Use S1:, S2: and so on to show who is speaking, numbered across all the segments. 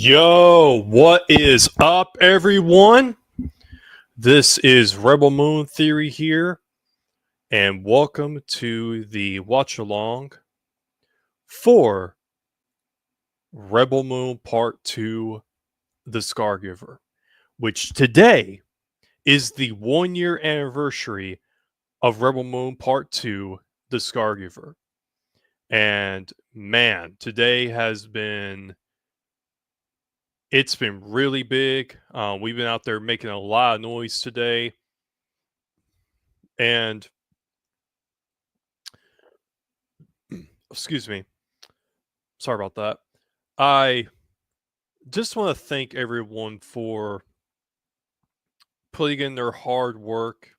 S1: Yo, what is up, everyone? This is Rebel Moon Theory here, and welcome to the Watchalong for Rebel Moon Part 2, The Scargiver, which today is the 1-year anniversary of Rebel Moon Part 2, The Scargiver. And man, today has been... It's been really big. We've been out there making a lot of noise today. And, excuse me. Sorry about that. I just want to thank everyone for putting in their hard work,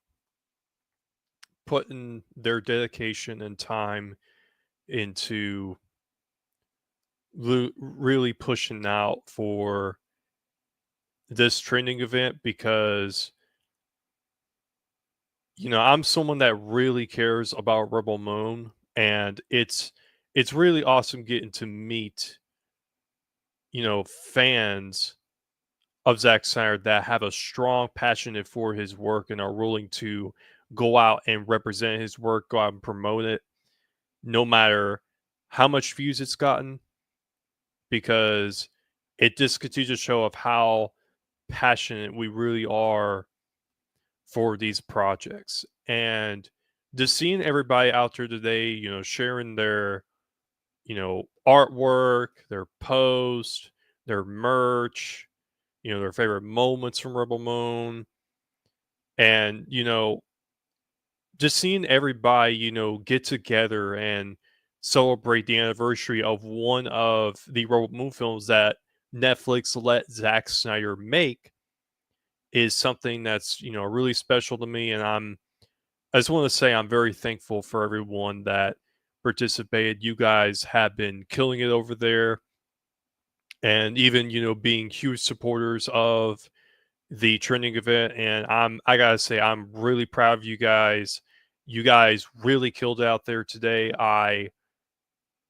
S1: putting their dedication and time into really pushing out for this training event, because I'm someone that really cares about Rebel Moon, and it's really awesome getting to meet fans of Zack Snyder that have a strong passion for his work and are willing to go out and represent his work, go out and promote it, no matter how much views it's gotten, because it just continues to show of how passionate we really are for these projects. And just seeing everybody out there today, sharing their, artwork, their posts, their merch, their favorite moments from Rebel Moon, and, just seeing everybody, get together and celebrate the anniversary of one of the Rebel Moon films that Netflix let Zack Snyder make is something that's, really special to me. And I just want to say I'm very thankful for everyone that participated. You guys have been killing it over there. And even, being huge supporters of the trending event. And I gotta say, I'm really proud of you guys. You guys really killed it out there today.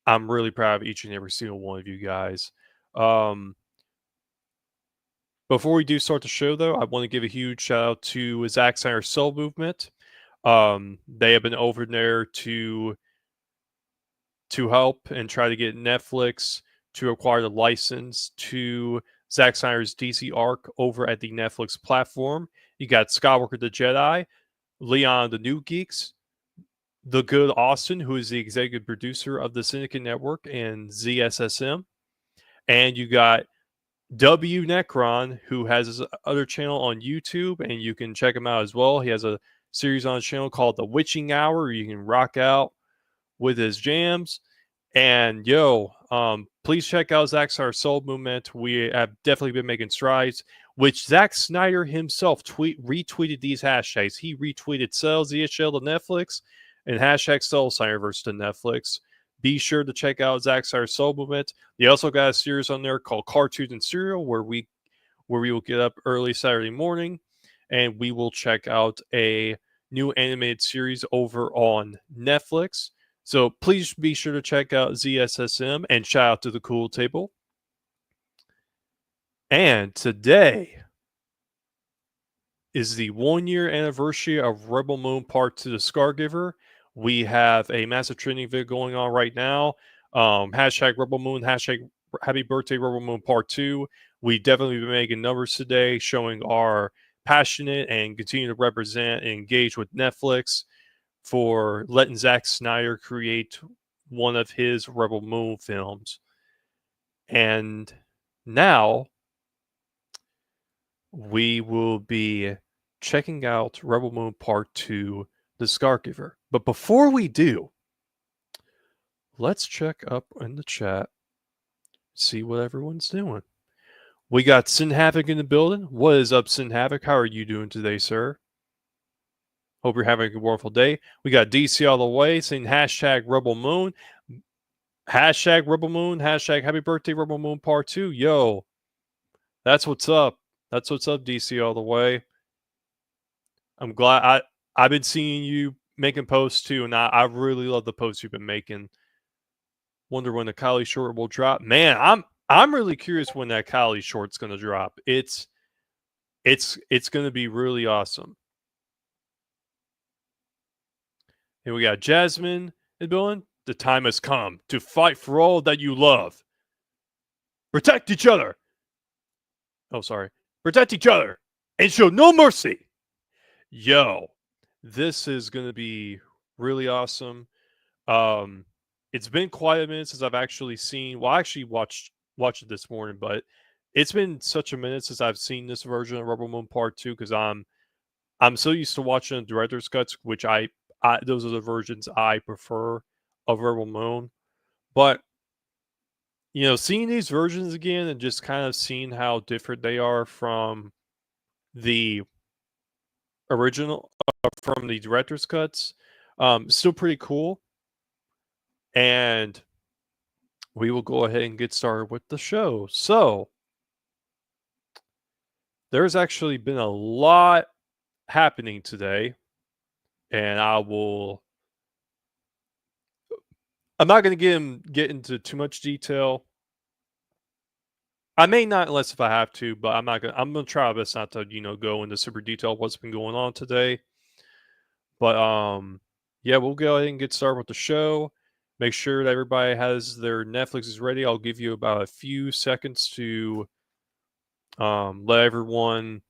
S1: I'm really proud of each and every single one of you guys. Before we do start the show, though, I want to give a huge shout out to Zack Snyder Soul Movement. They have been over there to help and try to get Netflix to acquire the license to Zack Snyder's DC arc over at the Netflix platform. You got Skywalker the Jedi, Leon the New Geeks, The Good Austin, who is the executive producer of the Syndicate Network and ZSSM, and you got W Necron, who has his other channel on YouTube, and you can check him out as well. He has a series on his channel called The Witching Hour, where you can rock out with his jams. And please check out Zack Snyder's Soul Movement. We have definitely been making strides, which Zack Snyder himself retweeted these hashtags. He retweeted Sell ZHL to Netflix and hashtag Sell Snyderverse to Netflix. Be sure to check out Zack Snyder's Soul Movement. They also got a series on there called Cartoons and Cereal, where we will get up early Saturday morning and we will check out a new animated series over on Netflix. So please be sure to check out ZSSM, and shout out to the Cool Table. And today is the 1-year anniversary of Rebel Moon Part 2, The Scargiver. We have a massive trending video going on right now. Hashtag Rebel Moon, hashtag Happy Birthday Rebel Moon Part 2. We definitely been making numbers today, showing our passionate and continue to represent and engage with Netflix for letting Zack Snyder create one of his Rebel Moon films. And now we will be checking out Rebel Moon Part 2, The Scargiver. But before we do, let's check up in the chat, see what everyone's doing. We got Sin Havoc in the building. What is up, Sin Havoc? How are you doing today, sir? Hope you're having a wonderful day. We got DC all the way saying hashtag Rebel Moon. Hashtag Rebel Moon. Hashtag Happy Birthday Rebel Moon Part 2. Yo, that's what's up. That's what's up, DC all the way. I'm glad. I've been seeing you making posts too, and I really love the posts you've been making. Wonder when the Kylie short will drop. Man, I'm really curious when that Kali short's gonna drop. It's gonna be really awesome. Here we got Jasmine and Dylan. The time has come to fight for all that you love. Protect each other. Oh, sorry. Protect each other and show no mercy. Yo, this is gonna be really awesome. Um, it's been quite a minute since I've actually seen. Well, I actually watched it this morning, but it's been such a minute since I've seen this version of Rebel Moon Part Two because I'm so used to watching the director's cuts, which I those are the versions I prefer of Rebel Moon. But seeing these versions again and just kind of seeing how different they are from the original, from the director's cuts, still pretty cool. And we will go ahead and get started with the show. So, there's actually been a lot happening today, and I'm not going to get into too much detail. I may not unless if I have to, but I'm going to try my best not to, go into super detail of what's been going on today. But yeah, we'll go ahead and get started with the show. Make sure that everybody has their Netflixes ready. I'll give you about a few seconds to let everyone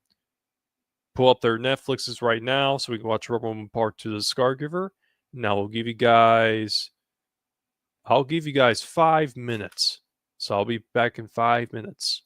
S1: pull up their Netflixes right now so we can watch Rebel Moon Part 2 of the Scargiver. Now I'll give you guys 5 minutes. So I'll be back in 5 minutes.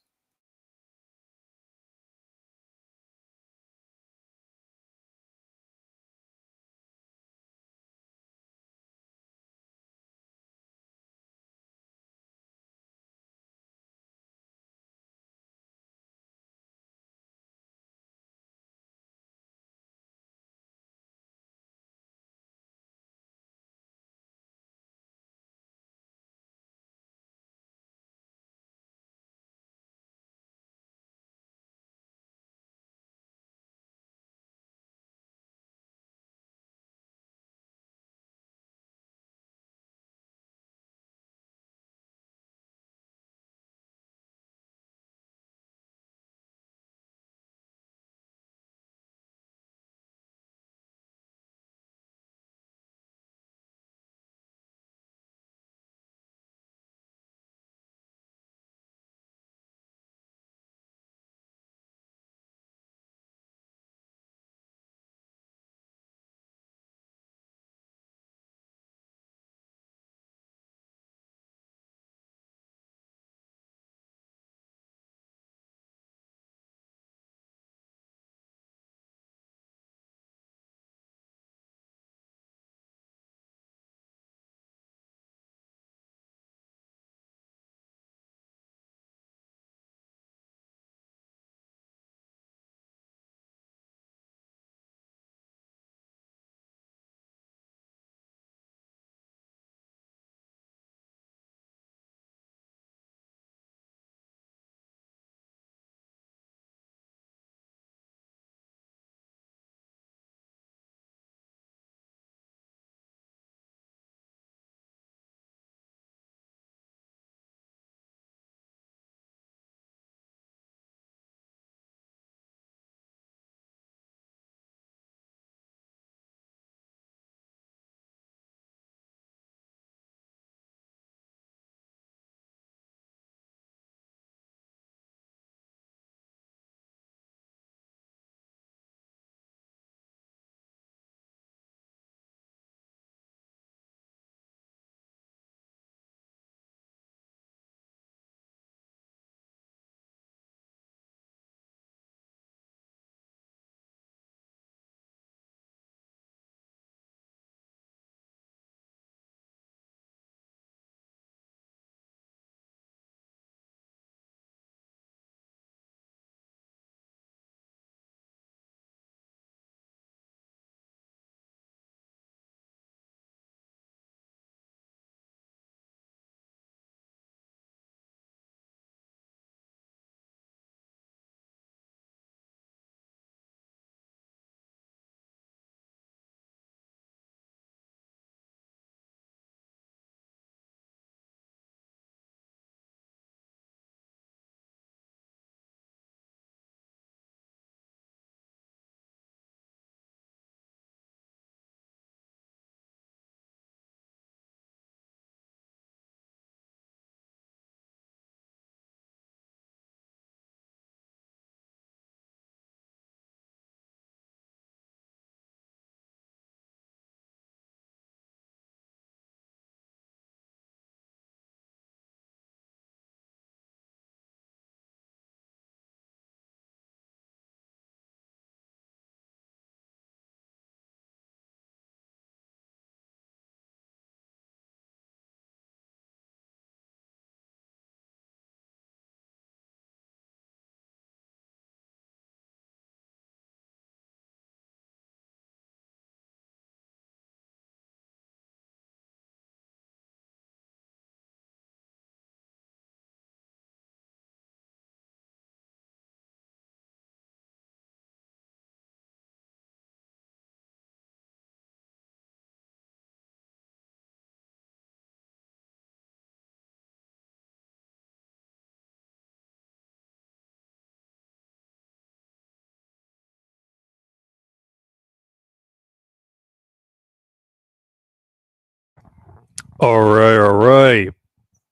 S1: All right, all right.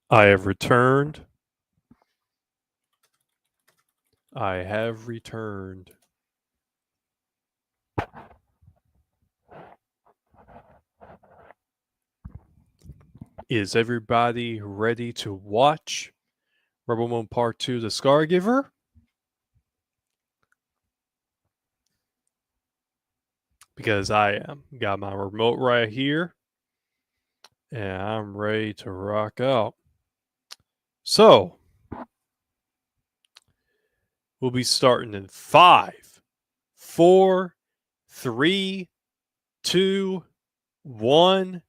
S1: I have returned. I have returned. Is everybody ready to watch Rebel Moon Part 2, The Scargiver? Because I am. Got my remote right here. And I'm ready to rock out. So, we'll be starting in 5, 4, 3, 2, 1,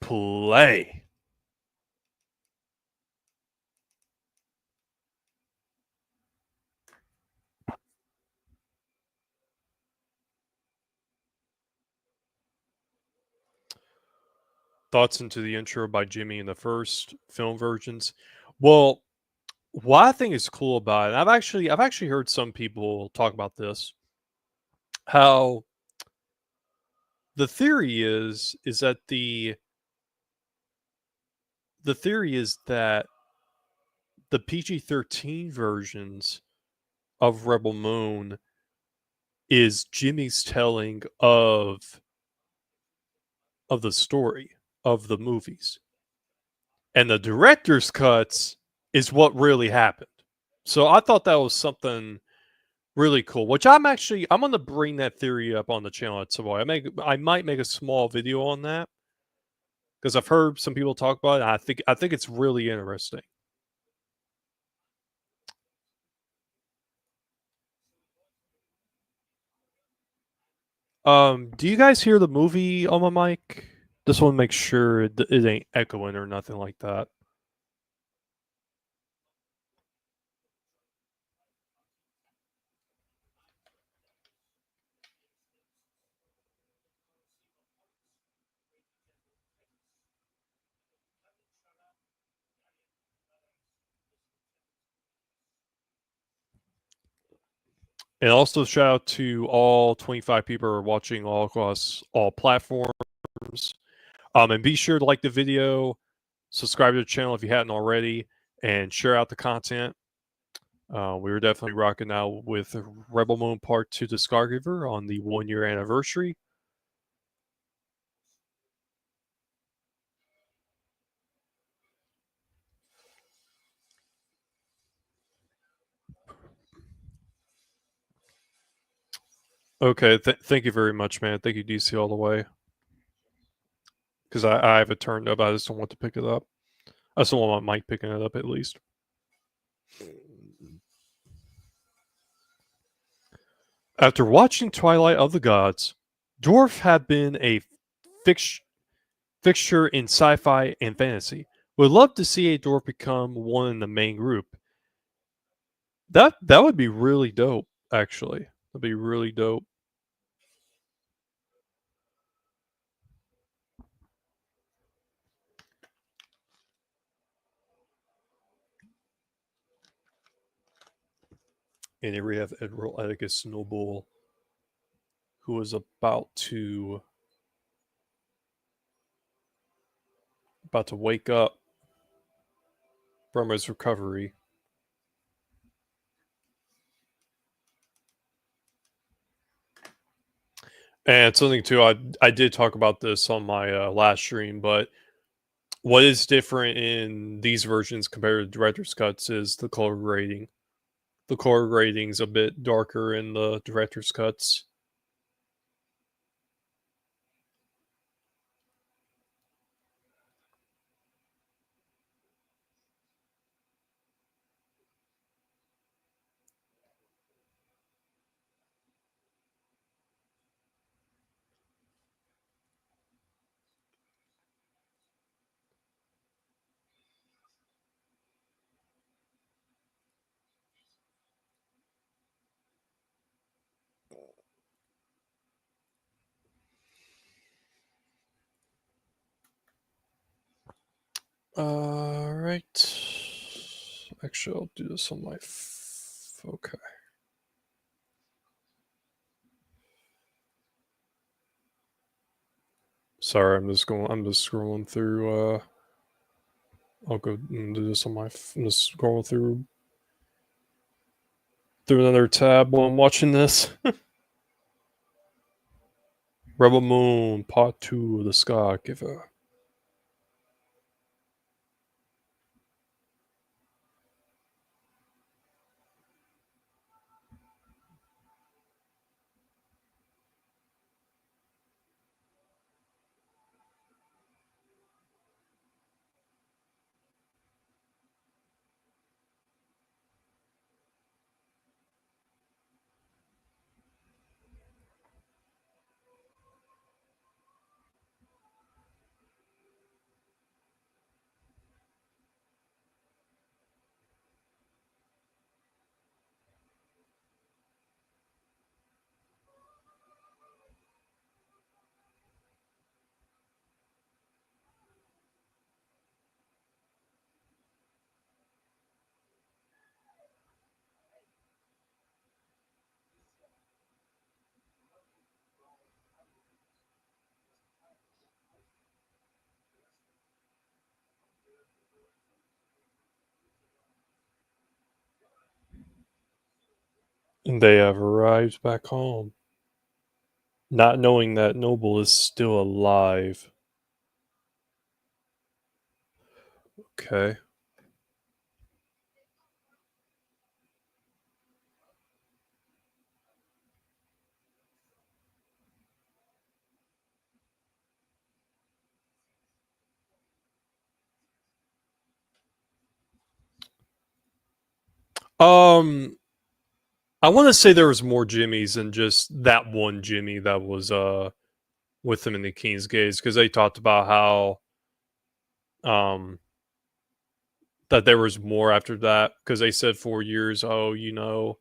S1: play. Thoughts into the intro by Jimmy in the first film versions. Well, what I think is cool about it, I've actually heard some people talk about this, how the theory is that the theory is that the PG-13 versions of Rebel Moon is Jimmy's telling of the story of the movies. And the director's cuts is what really happened. So I thought that was something really cool, which I'm going to bring that theory up on the channel at some point. I might make a small video on that because I've heard some people talk about it. And I think it's really interesting. Do you guys hear the movie on my mic? Just want to make sure it ain't echoing or nothing like that. And also shout out to all 25 people who are watching all across all platforms. And be sure to like the video, subscribe to the channel if you hadn't already, and share out the content. We were definitely rocking out with Rebel Moon Part 2 to Scargiver on the 1-year anniversary. Okay, thank you very much, man. Thank you, DC, all the way. Because I have it turned up. I just don't want to pick it up. I just don't want my mic picking it up, at least. After watching Twilight of the Gods, Dwarf had been a fixture in sci-fi and fantasy. Would love to see a dwarf become one in the main group. That would be really dope, actually. That'd be really dope. And here we have Admiral Atticus Noble, who is about to wake up from his recovery. And something too, I did talk about this on my last stream, but what is different in these versions compared to director's cuts is the color grading. The color grading's a bit darker in the director's cuts. All right. Actually, I'll do this on my. Okay. Sorry, I'm just scrolling through. I'll go and do this on my. I'm just scrolling through another tab while I'm watching this. Rebel Moon Part Two of the Scargiver. And they have arrived back home, not knowing that Noble is still alive. Okay. Um, I want to say there was more Jimmys than just that one Jimmy that was with him in the King's Gates, because they talked about how um that there was more after that, because they said 4 years. Oh,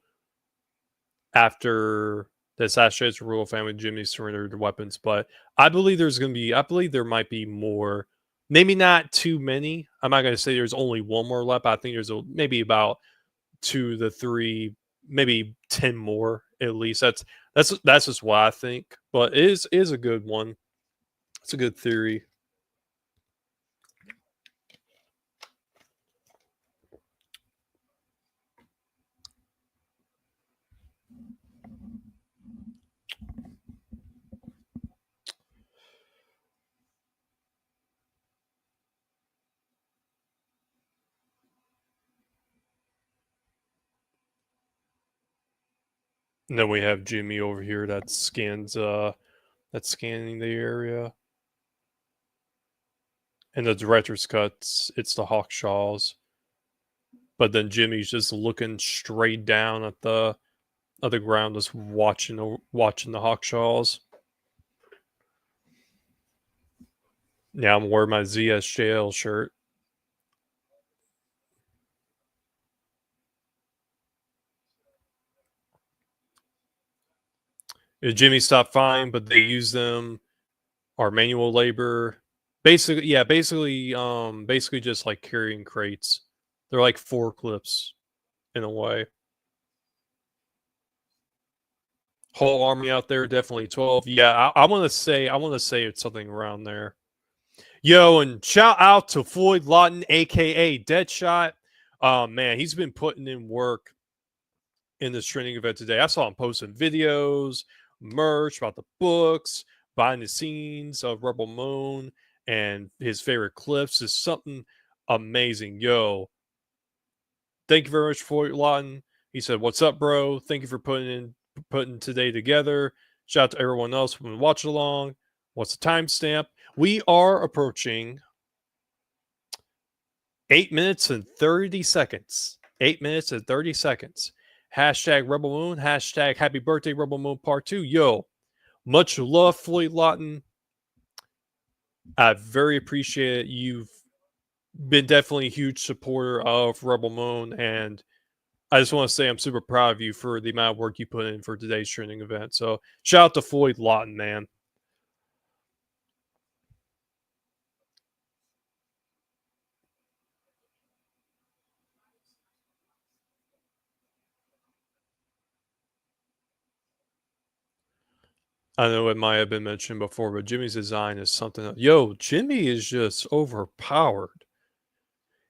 S1: after the assassination of the royal family, Jimmy surrendered the weapons. But I believe there might be more. Maybe not too many. I'm not going to say there's only one more left. I think there's maybe about 2 to 3, maybe 10 more at least. That's just what I think. But it is a good one. It's a good theory. And then we have Jimmy over here that's scanning the area. And the director's cuts, it's the Hawkshaws. But then Jimmy's just looking straight down at the ground, just watching the Hawkshaws. Yeah, I'm wearing my ZSJL shirt. Jimmy stopped fine, but they use them are manual labor. Basically, yeah, basically just like carrying crates. They're like forklifts in a way. Whole army out there, definitely 12. Yeah, I want to say it's something around there. Yo, and shout out to Floyd Lawton, aka Deadshot. Man, he's been putting in work in this training event today. I saw him posting videos, merch about the books, behind the scenes of Rebel Moon, and his favorite clips is something amazing. Yo, thank you very much, Floyd Lawton. He said, "What's up, bro? Thank you for putting today together." Shout out to everyone else from Watchalong. What's the timestamp? We are approaching 8 minutes and 30 seconds. 8 minutes and 30 seconds. Hashtag Rebel Moon. Hashtag Happy Birthday, Rebel Moon Part 2. Yo, much love, Floyd Lawton. I very appreciate it. You've been definitely a huge supporter of Rebel Moon, and I just want to say I'm super proud of you for the amount of work you put in for today's training event. So shout out to Floyd Lawton, man. I know it might have been mentioned before, but Jimmy's design is something else. Yo, Jimmy is just overpowered.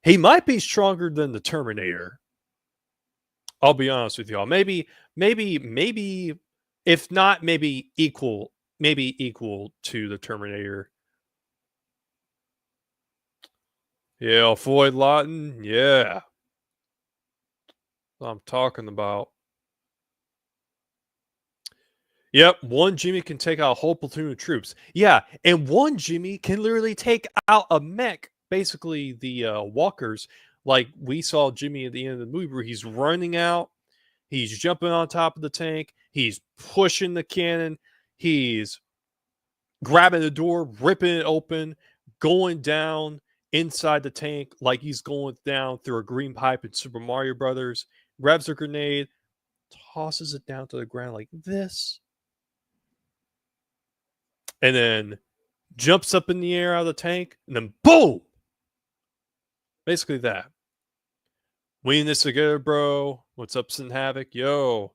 S1: He might be stronger than the Terminator. I'll be honest with y'all. Maybe, if not, maybe equal to the Terminator. Yeah, Floyd Lawton. Yeah, what I'm talking about. Yep, one Jimmy can take out a whole platoon of troops. Yeah, and one Jimmy can literally take out a mech, basically the walkers. Like we saw Jimmy at the end of the movie where he's running out, he's jumping on top of the tank, he's pushing the cannon, he's grabbing the door, ripping it open, going down inside the tank like he's going down through a green pipe in Super Mario Brothers, grabs a grenade, tosses it down to the ground like this, and then jumps up in the air out of the tank, and then boom! Basically that. We in this together, bro. What's up, Sin Havoc? Yo,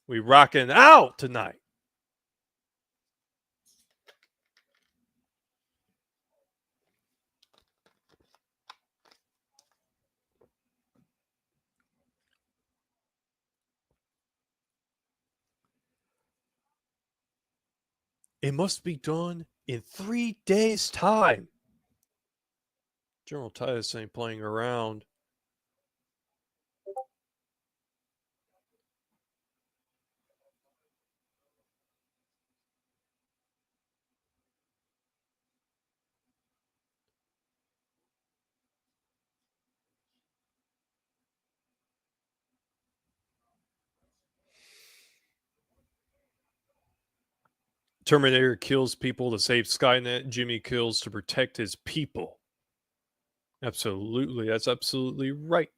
S1: we rocking out tonight. It must be done in 3 days' time. General Titus ain't playing around. Terminator kills people to save Skynet. Jimmy kills to protect his people. Absolutely. That's absolutely right.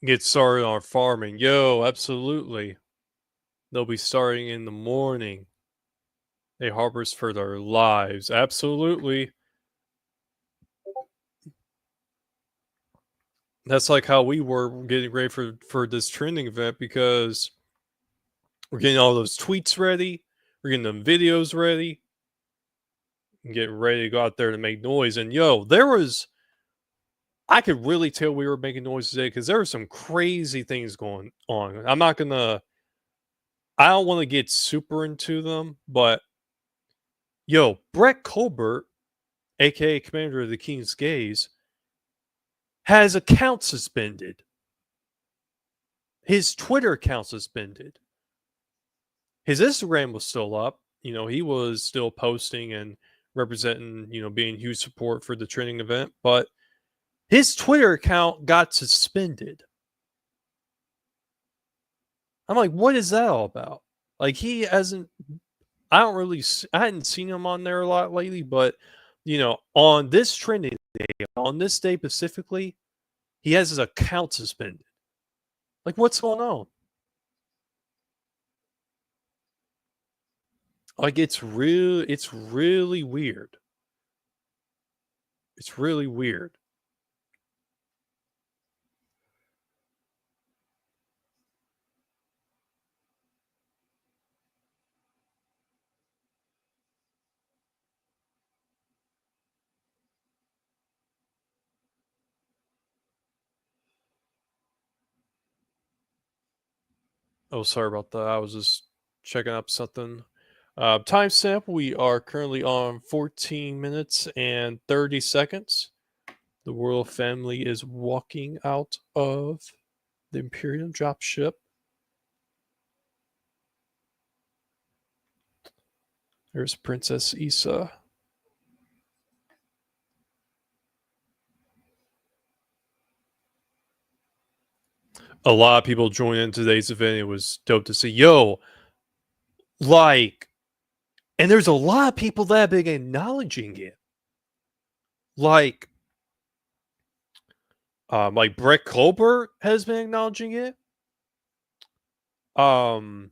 S1: Get started on farming. Yo, absolutely. They'll be starting in the morning. They harvest for their lives. Absolutely. That's like how we were getting ready for this trending event because we're getting all those tweets ready, we're getting them videos ready, and getting ready to go out there to make noise. And yo, I could really tell we were making noise today because there were some crazy things going on. I don't want to get super into them, but yo, Brett Colbert, aka Commander of the King's Gaze, has account suspended. His Twitter account suspended. His Instagram was still up. You know, he was still posting and representing, being huge support for the training event, but his Twitter account got suspended. I'm like, what is that all about? Like, he hasn't, I hadn't seen him on there a lot lately, but, on this training day, on this day specifically, he has his account suspended. Like, what's going on? Like, it's really weird. It's really weird. Oh, sorry about that. I was just checking up something. Timestamp, we are currently on 14 minutes and 30 seconds. The royal family is walking out of the Imperium Dropship. There's Princess Issa. A lot of people joined in today's event. It was dope to see. Yo, like, and there's a lot of people that have been acknowledging it. Like Brett Colbert has been acknowledging it. Um,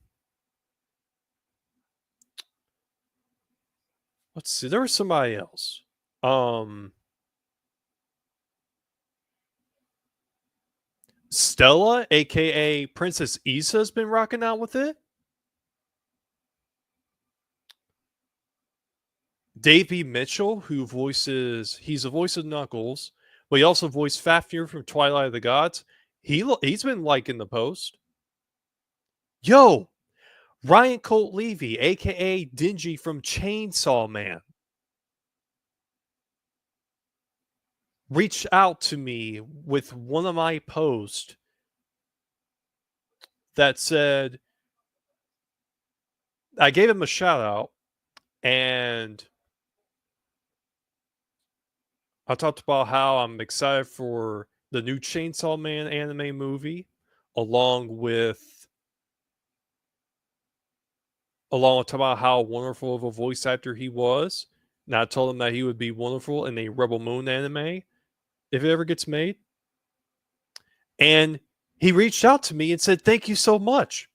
S1: let's see, there was somebody else. Um, Stella, aka Princess Issa, has been rocking out with it. Davey Mitchell, he's the voice of Knuckles, but he also voiced Fafnir from Twilight of the Gods. He's been liking the post. Yo, Ryan Colt Levy, aka Dingy from Chainsaw Man, reached out to me with one of my posts that said I gave him a shout out and I talked about how I'm excited for the new Chainsaw Man anime movie, along with talking about how wonderful of a voice actor he was. And I told him that he would be wonderful in a Rebel Moon anime if it ever gets made. And he reached out to me and said, "Thank you so much."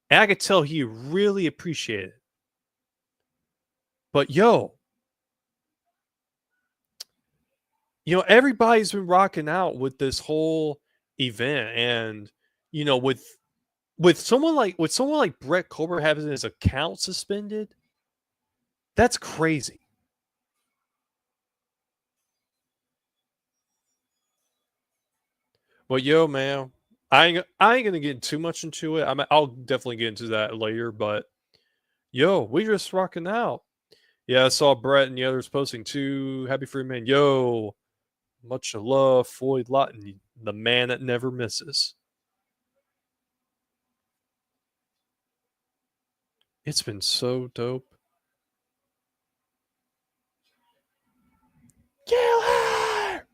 S1: And I could tell he really appreciated it. But everybody's been rocking out with this whole event, and with someone like Brett Colbert having his account suspended, that's crazy. But man, I ain't gonna get too much into it. I'll definitely get into that later. But we just rocking out. Yeah, I saw Brett and the others posting too. Happy Freeman. Yo, much love, Floyd Lawton, the man that never misses. It's been so dope. Kill her!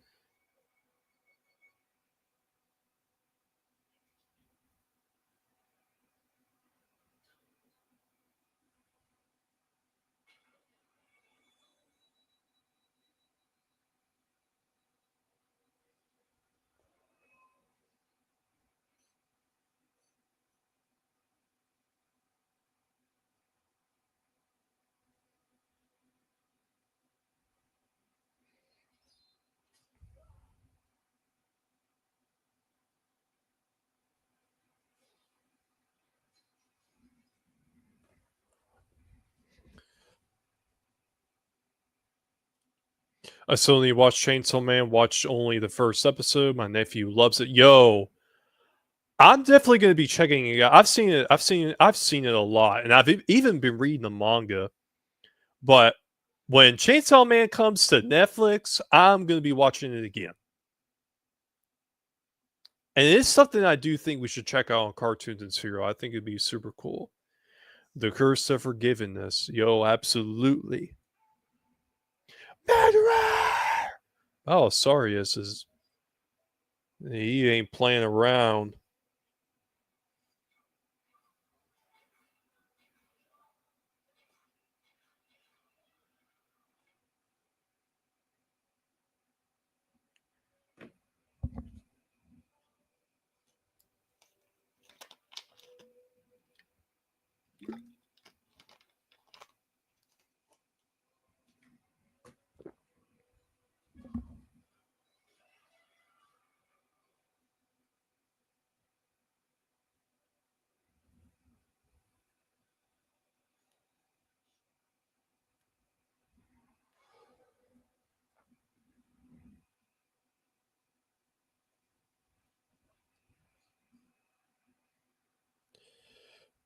S1: I still need to watch Chainsaw Man. Watch only the first episode. My nephew loves it. I'm definitely going to be checking it out. I've seen it. I've seen it a lot, and I've even been reading the manga. But when Chainsaw Man comes to Netflix, I'm going to be watching it again. And it is something I do think we should check out on Cartoons and Serial. I think it'd be super cool. The Curse of Forgiveness. Absolutely. Murderer! Oh, sorry, he ain't playing around.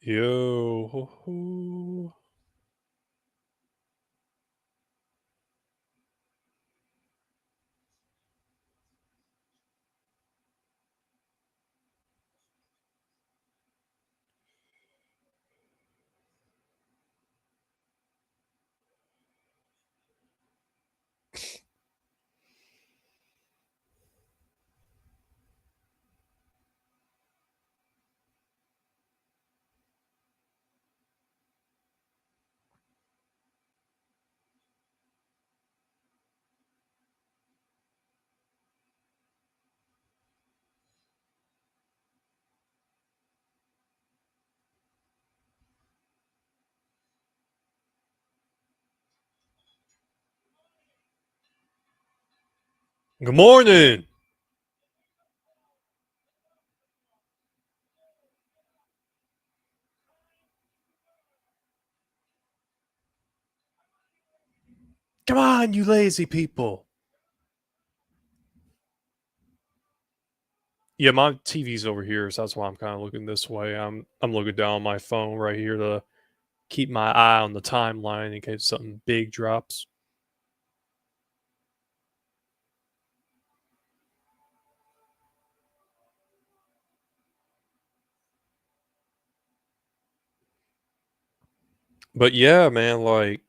S1: Yo. Ho, ho. Good morning. Come on, you lazy people. Yeah, my TV's over here, so that's why I'm kind of looking this way. I'm looking down on my phone right here to keep my eye on the timeline in case something big drops. But yeah, man, like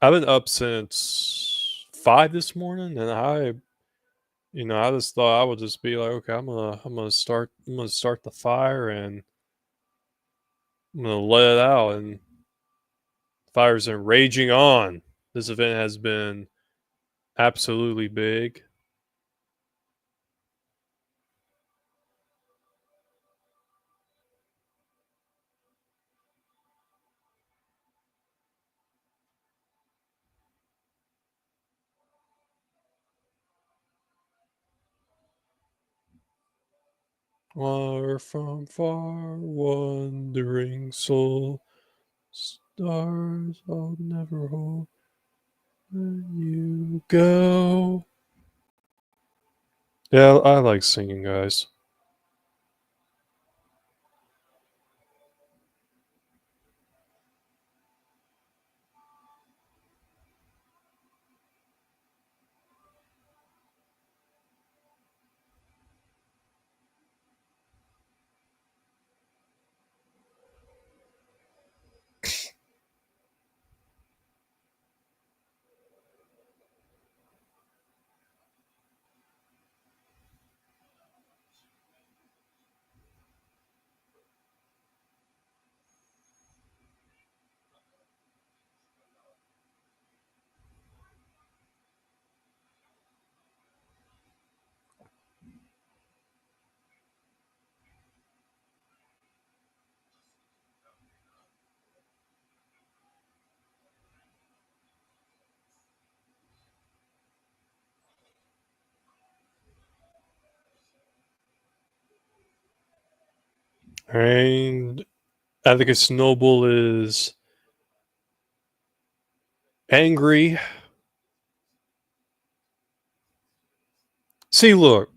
S1: I've been up since 5 this morning, and I just thought I would just be like, okay, I'm gonna start the fire, and I'm gonna let it out, and the fire's been raging on. This event has been absolutely big. Far from far, wandering soul, stars I'll never hold. Where you go. Yeah, I like singing, guys. And Atticus Noble is angry. See, look,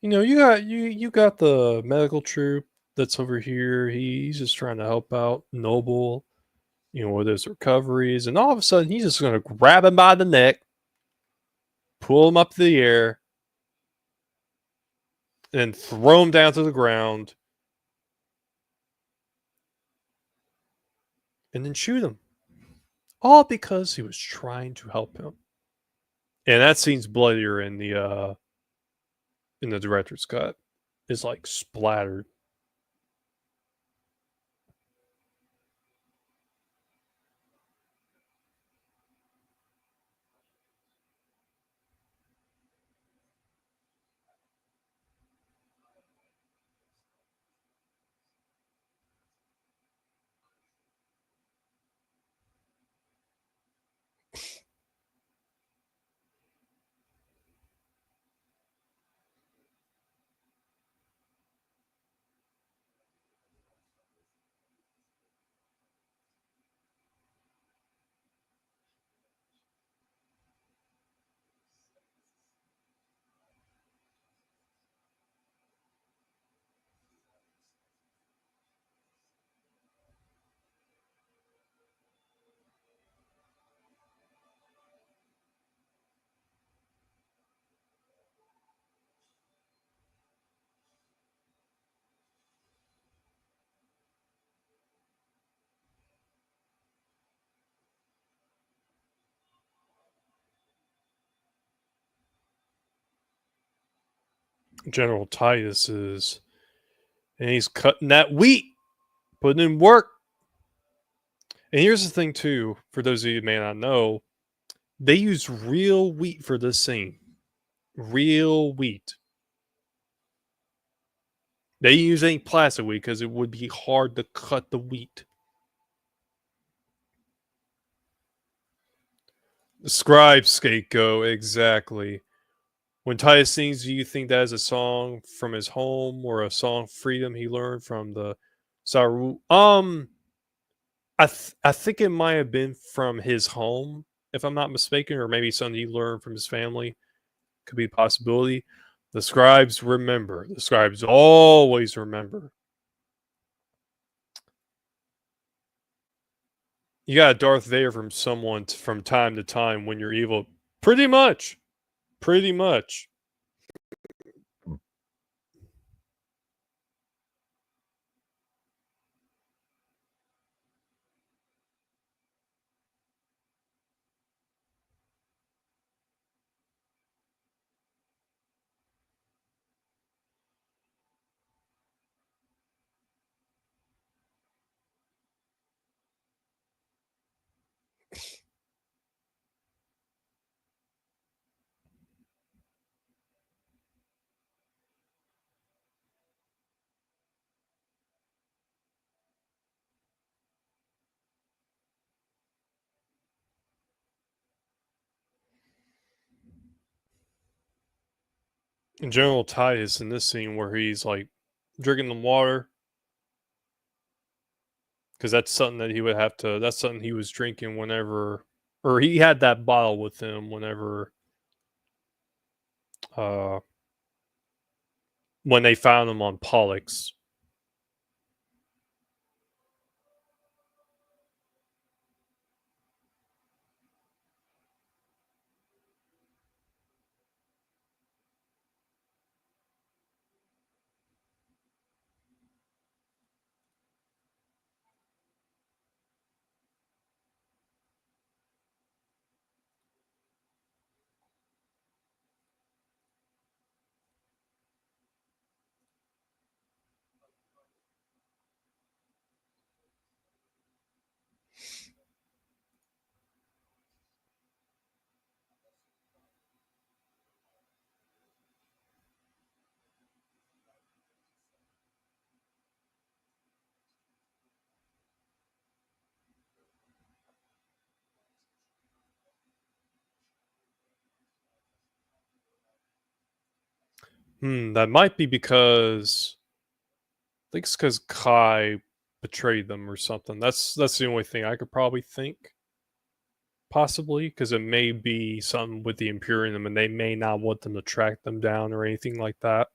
S1: you got the medical troop that's over here. He's just trying to help out Noble, with his recoveries, and all of a sudden he's just gonna grab him by the neck, pull him up to the air, and throw him down to the ground, and then shoot him. All because he was trying to help him. And that scene's bloodier in the director's cut. It's like splattered. General Titus is, and he's cutting that wheat, putting in work. And here's the thing, too, for those of you who may not know, they use real wheat for this scene. Real wheat. They use any plastic wheat because it would be hard to cut the wheat. The scribe scapegoat, exactly. When Titus sings, do you think that is a song from his home or a song freedom he learned from the Saru? I think it might have been from his home, if I'm not mistaken, or maybe something he learned from his family. Could be a possibility. The scribes remember. The scribes always remember. You got a Darth Vader from someone from time to time when you're evil. Pretty much. Pretty much. And General Titus in this scene where he's like drinking the water because that's something that he would have to. That's something he was drinking whenever, or he had that bottle with him whenever, uh, when they found him on Pollux. That might be because I think it's because Kai betrayed them or something. That's the only thing I could probably think. Possibly because it may be something with the Imperium and they may not want them to track them down or anything like that.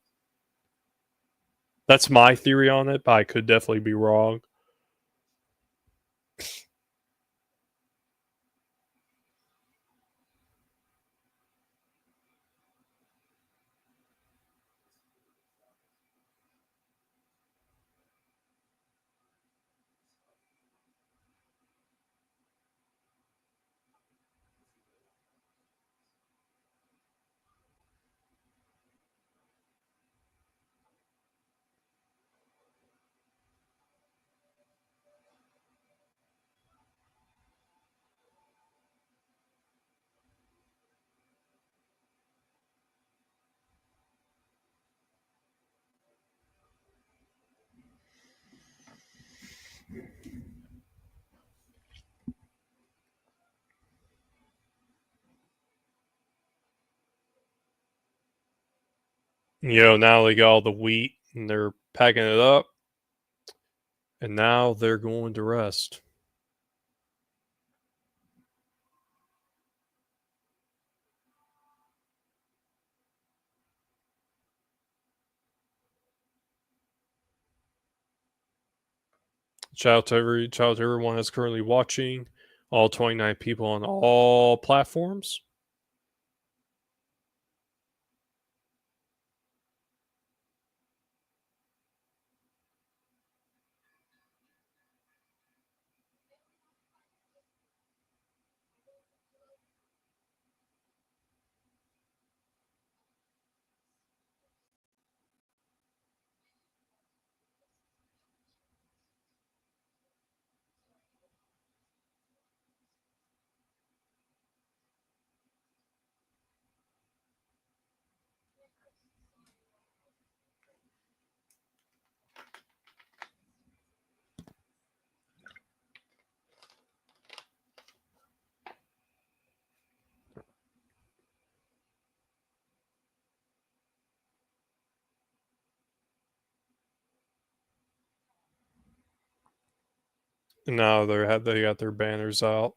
S1: That's my theory on it, but I could definitely be wrong. Now they got all the wheat and they're packing it up, and now they're going to rest. Shout out to everyone that's currently watching. All 29 people on all platforms. Now they got their banners out.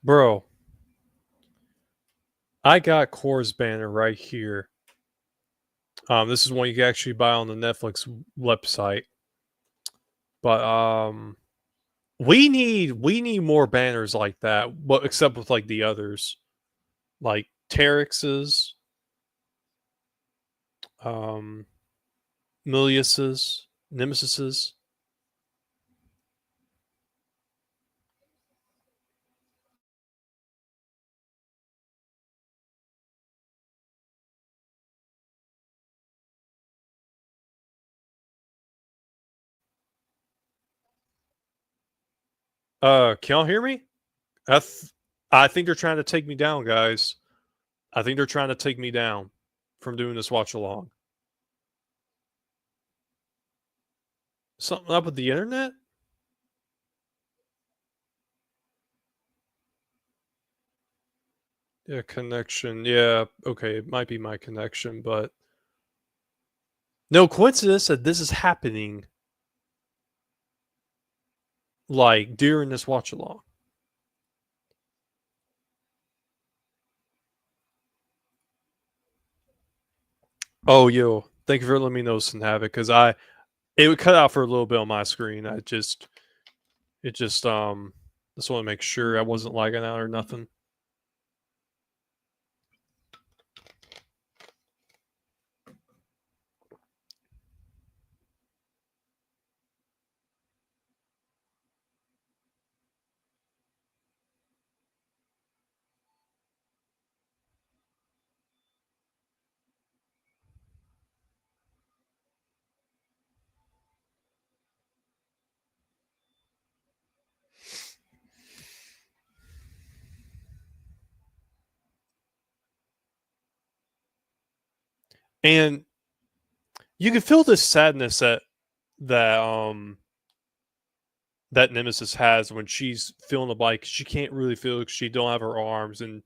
S1: Bro, I got Core's banner right here. This is one you can actually buy on the Netflix website. But we need more banners like that. But except with like the others, like Terex's, um, Milius's, Nemesis's. Can y'all hear me? I th- I think they're trying to take me down, guys. I think they're trying to take me down from doing this watch along. Something up with the internet? Yeah, connection. Yeah, okay, it might be my connection, but no coincidence that this is happening like during this watch along. Oh, yo, thank you for letting me know, Havoc, because it would cut out for a little bit on my screen. It just want to make sure I wasn't lagging out or nothing. And you can feel this sadness that um that Nemesis has when she's feeling the bike. She can't really feel it 'cause she don't have her arms, and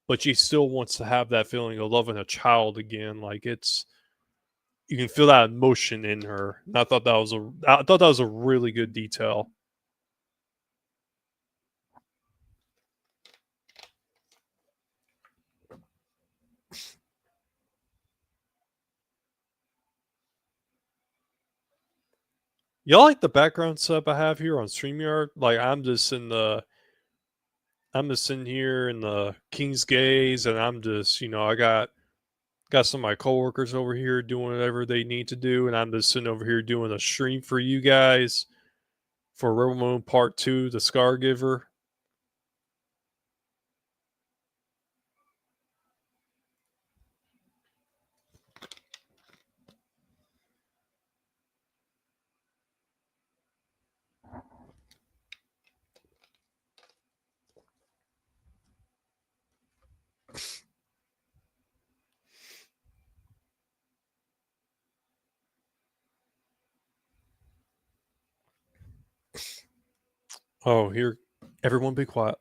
S1: but she still wants to have that feeling of loving a child again. Like it's you can feel that emotion in her. And I thought that was a really good detail. Y'all like the background setup I have here on StreamYard? Like I'm just sitting here in the King's Gaze, and I'm just I got some of my coworkers over here doing whatever they need to do, and I'm just sitting over here doing a stream for you guys for Rebel Moon Part 2, the Scargiver. Oh, here, everyone be quiet.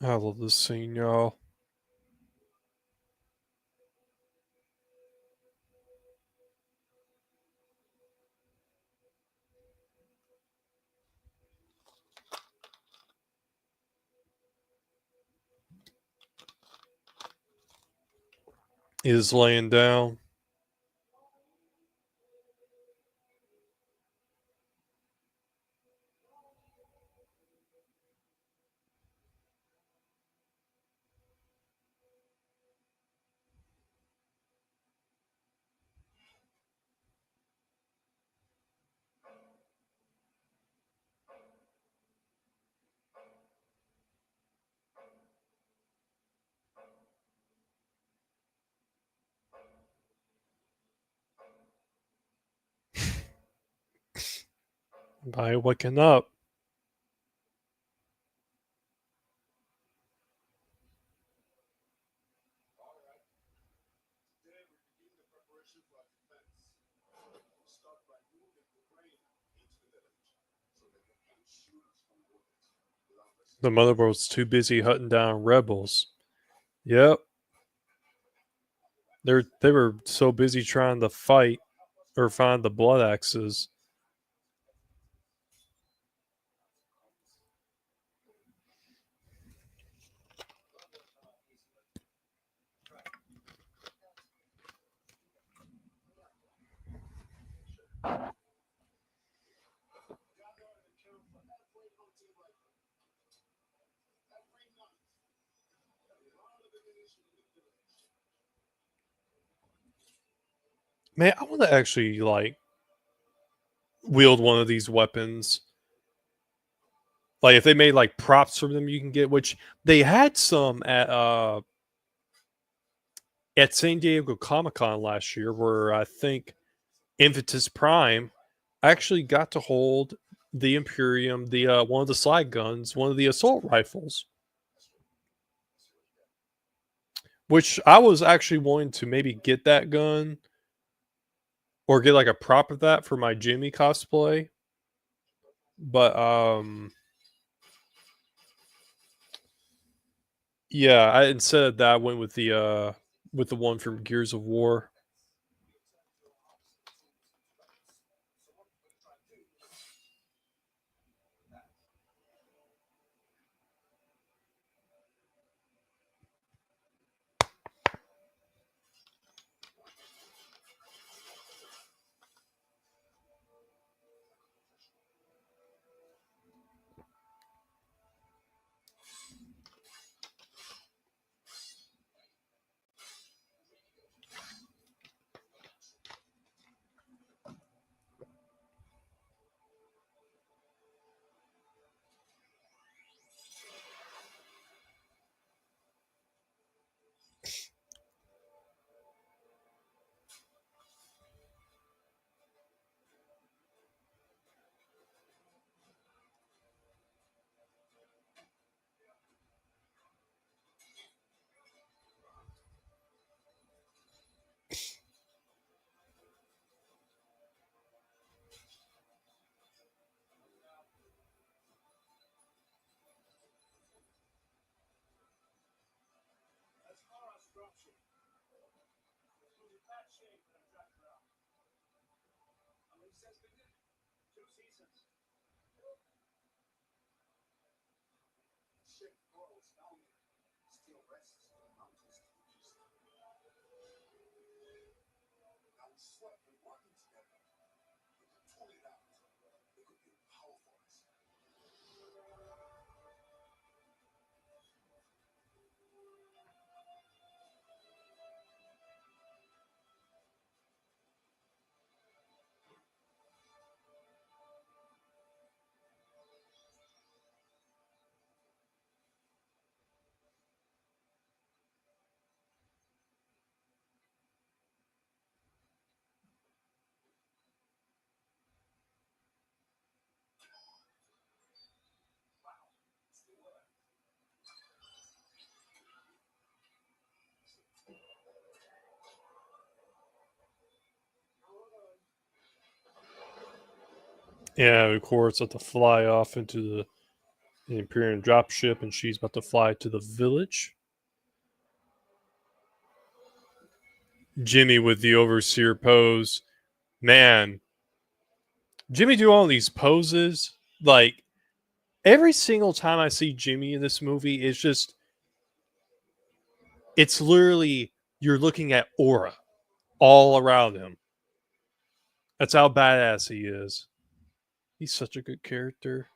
S1: I love this scene, y'all. Is laying down. By waking up. The motherboard's too busy hunting down rebels. Yep. They were so busy trying to fight or find the blood axes. Man, I want to actually like wield one of these weapons. Like if they made like props for them you can get, which they had some at San Diego Comic Con last year, where I think Invitus Prime actually got to hold the Imperium, the one of the slide guns, one of the assault rifles, which I was actually wanting to maybe get that gun or get like a prop of that for my Jimmy cosplay. But yeah, instead of that I went with the one from Gears of War. Yeah, of course, have to fly off into the Imperium dropship, and she's about to fly to the village. Jimmy with the overseer pose. Man, Jimmy do all these poses. Like every single time I see Jimmy in this movie, it's literally you're looking at aura all around him. That's how badass he is. He's such a good character.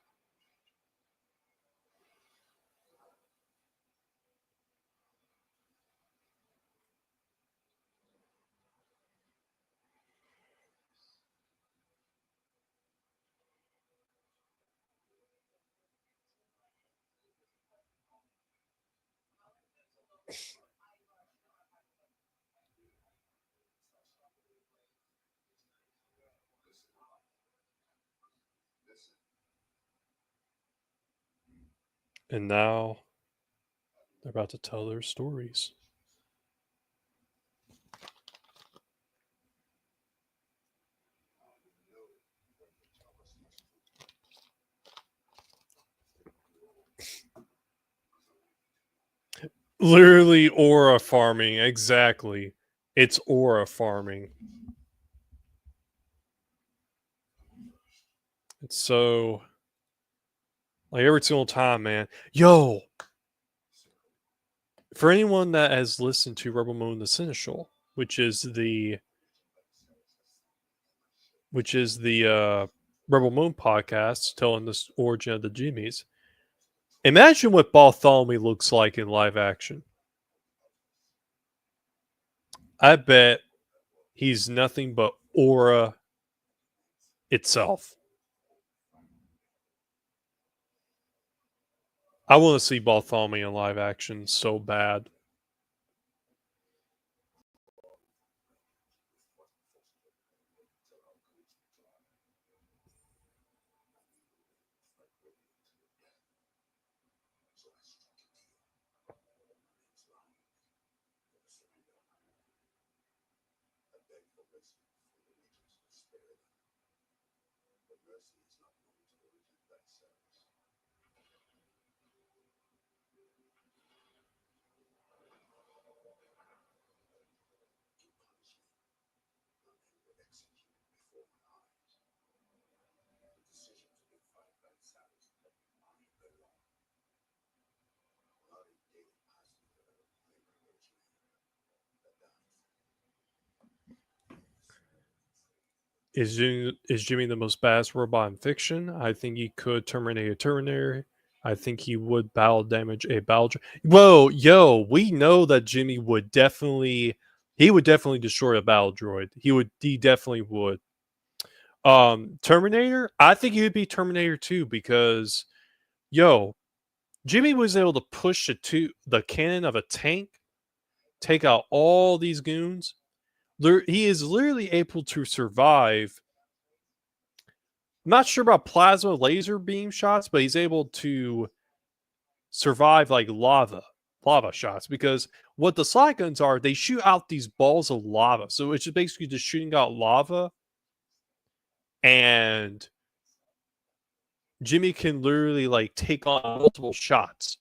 S1: And now they're about to tell their stories. Literally aura farming, exactly. It's aura farming. It's so like every single time, man. Yo, for anyone that has listened to Rebel Moon the Seneschal, which is the Rebel Moon podcast telling this origin of the Jimmies. Imagine what Bartholomew looks like in live action. I bet he's nothing but aura itself. I want to see Bartholomew in live action so bad. Is Jimmy the most badass robot in fiction? I think he could terminate a Terminator. I think he would battle damage a battle. Whoa, yo, we know that Jimmy would definitely, he would definitely destroy a battle droid. He definitely would. Terminator. I think he would be Terminator too because, yo, Jimmy was able to push the cannon of a tank, take out all these goons. He is literally able to survive. I'm not sure about plasma laser beam shots, but he's able to survive like lava shots because what the slide guns are, they shoot out these balls of lava. So it's just basically just shooting out lava, and Jimmy can literally like take on multiple shots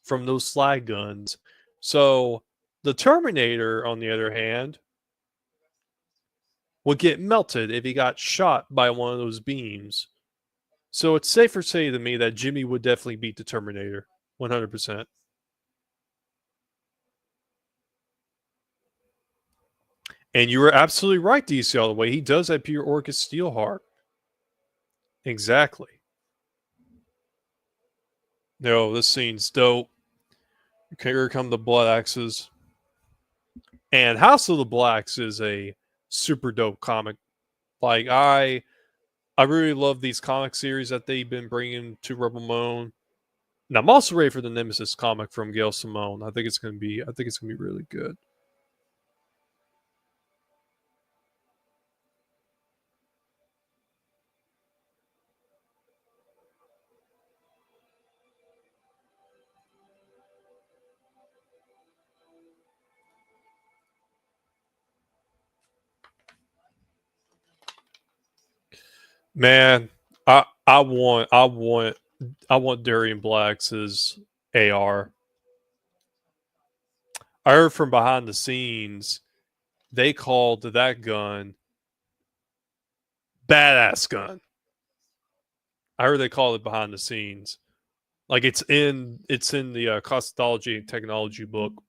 S1: from those slide guns. So the Terminator, on the other hand, would get melted if he got shot by one of those beams. So it's safer to say to me that Jimmy would definitely beat the Terminator, 100%. And you were absolutely right, DC, all the way. He does have pure Orcus Steelheart. Exactly. No, this scene's dope. Okay, here come the Blood Axes. And House of the Blacks is a super dope comic. Like, I really love these comic series that they've been bringing to Rebel Moon. And I'm also ready for the Nemesis comic from Gail Simone. I think it's gonna be really good. Man, I want Darian Black's AR. I heard from behind the scenes they called that gun badass gun. I heard they call it behind the scenes. Like it's in the cosmetology and technology book.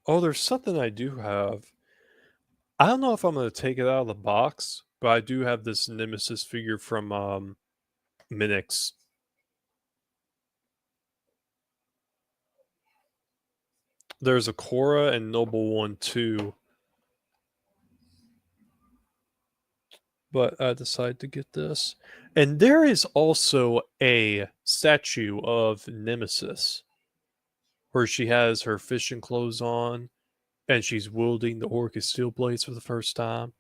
S1: Oh, there's something I do have. I don't know if I'm gonna take it out of the box, but I do have this Nemesis figure from Minix. There's a Korra and Noble One too, but I decided to get this. And there is also a statue of Nemesis where she has her fishing clothes on and she's wielding the Orcus steel blades for the first time.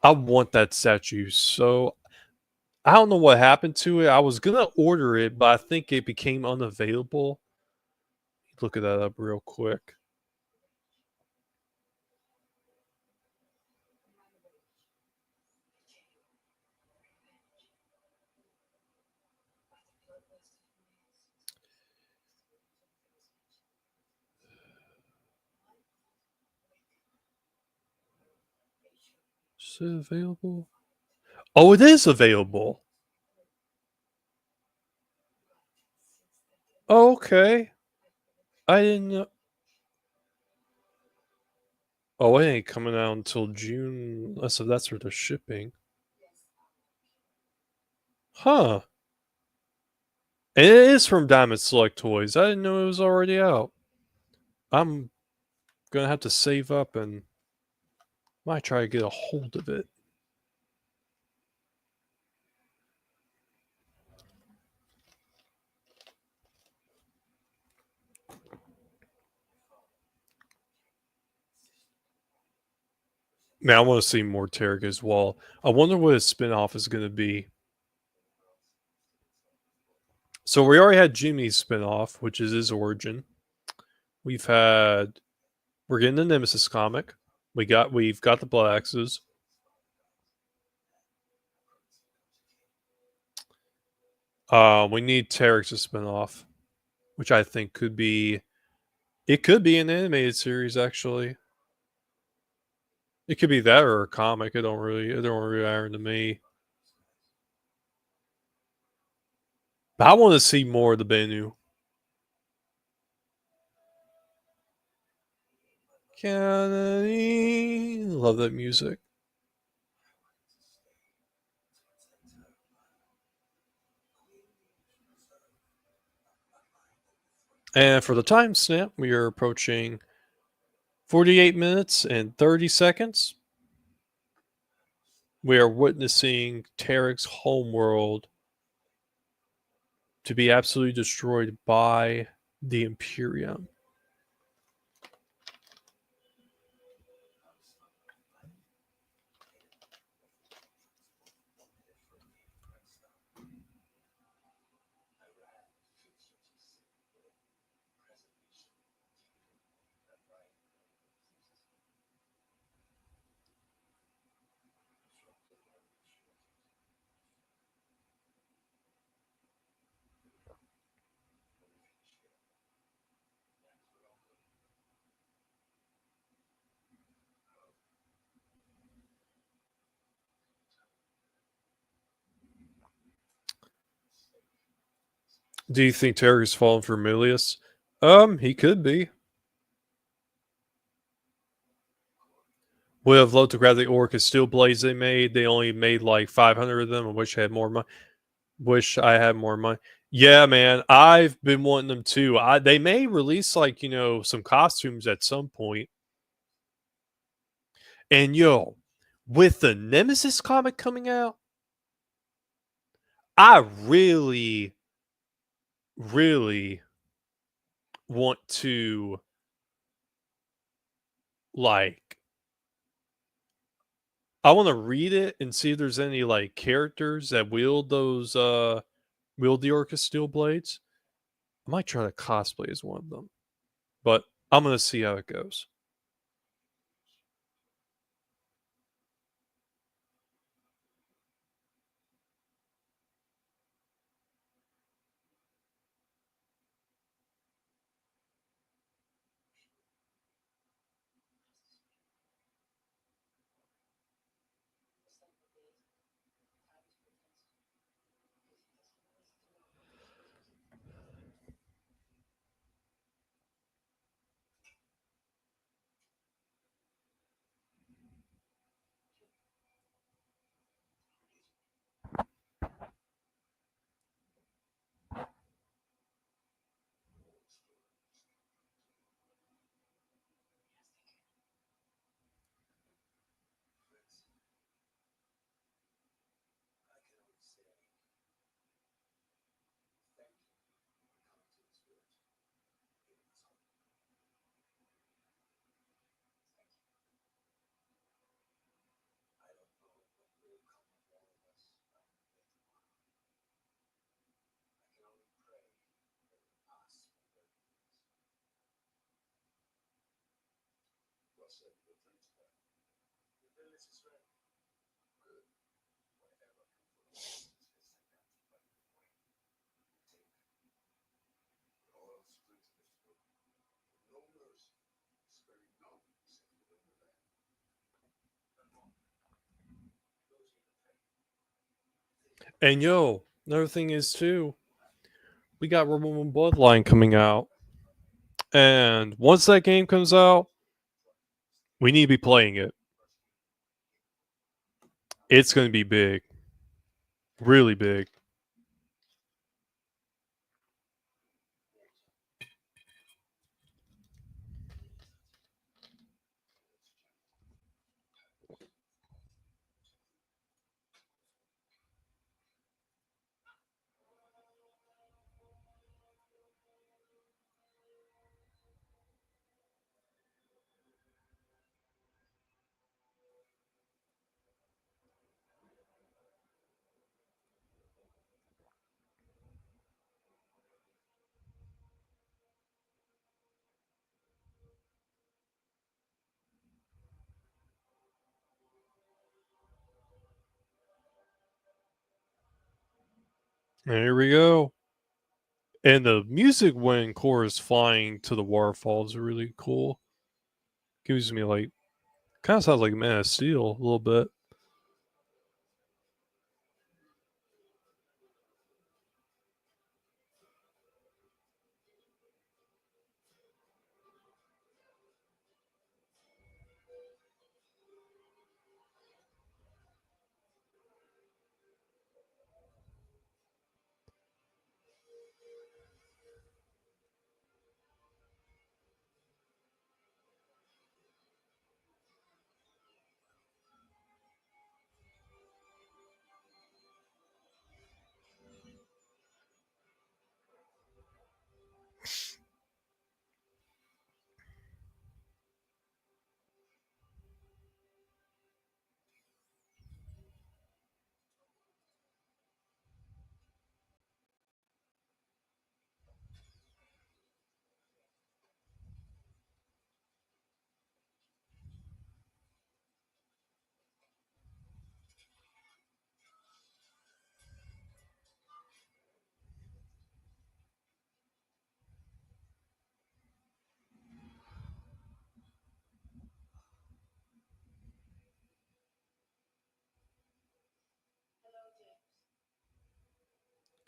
S1: I want that statue so I don't know what happened to it. I was gonna order it, but I think it became unavailable. Look at that up real quick. Is it available? Oh, it is available. Oh, okay. I didn't know. Oh, it ain't coming out until June. So that's for the shipping. Huh. And it is from Diamond Select Toys. I didn't know it was already out. I'm gonna have to save up and might try to get a hold of it. Man, I want to see more Tarek as well. I wonder what his spinoff is going to be. So we already had Jimmy's spinoff, which is his origin. We've had we're getting the Nemesis comic. We've got the Blood Axes. We need Tarek's to spin off, which I think could be it could be an animated series actually. It could be that or a comic. It don't really matter to me. But I want to see more of the Benu. Kennedy. Love that music. And for the timestamp, we are approaching 48 minutes and 30 seconds. We are witnessing Tarek's homeworld to be absolutely destroyed by the Imperium. Do you think Tarek is falling for Milius? He could be. Would have loved to grab the Orcus steel blades they made. They only made like 500 of them. I wish I had more money. Wish I had more money. Yeah, man, I've been wanting them too. They may release like some costumes at some point. And yo, with the Nemesis comic coming out, I really, really want to like. I want to read it and see if there's any like characters that wield the Orcus steel blades. I might try to cosplay as one of them, but I'm gonna see how it goes. And yo, another thing is too, we got Roman Bloodline coming out. And once that game comes out, we need to be playing it. It's going to be big. Really big. And here we go. And the music when Korra's flying to the waterfalls are really cool. Gives me like, kind of sounds like Man of Steel a little bit.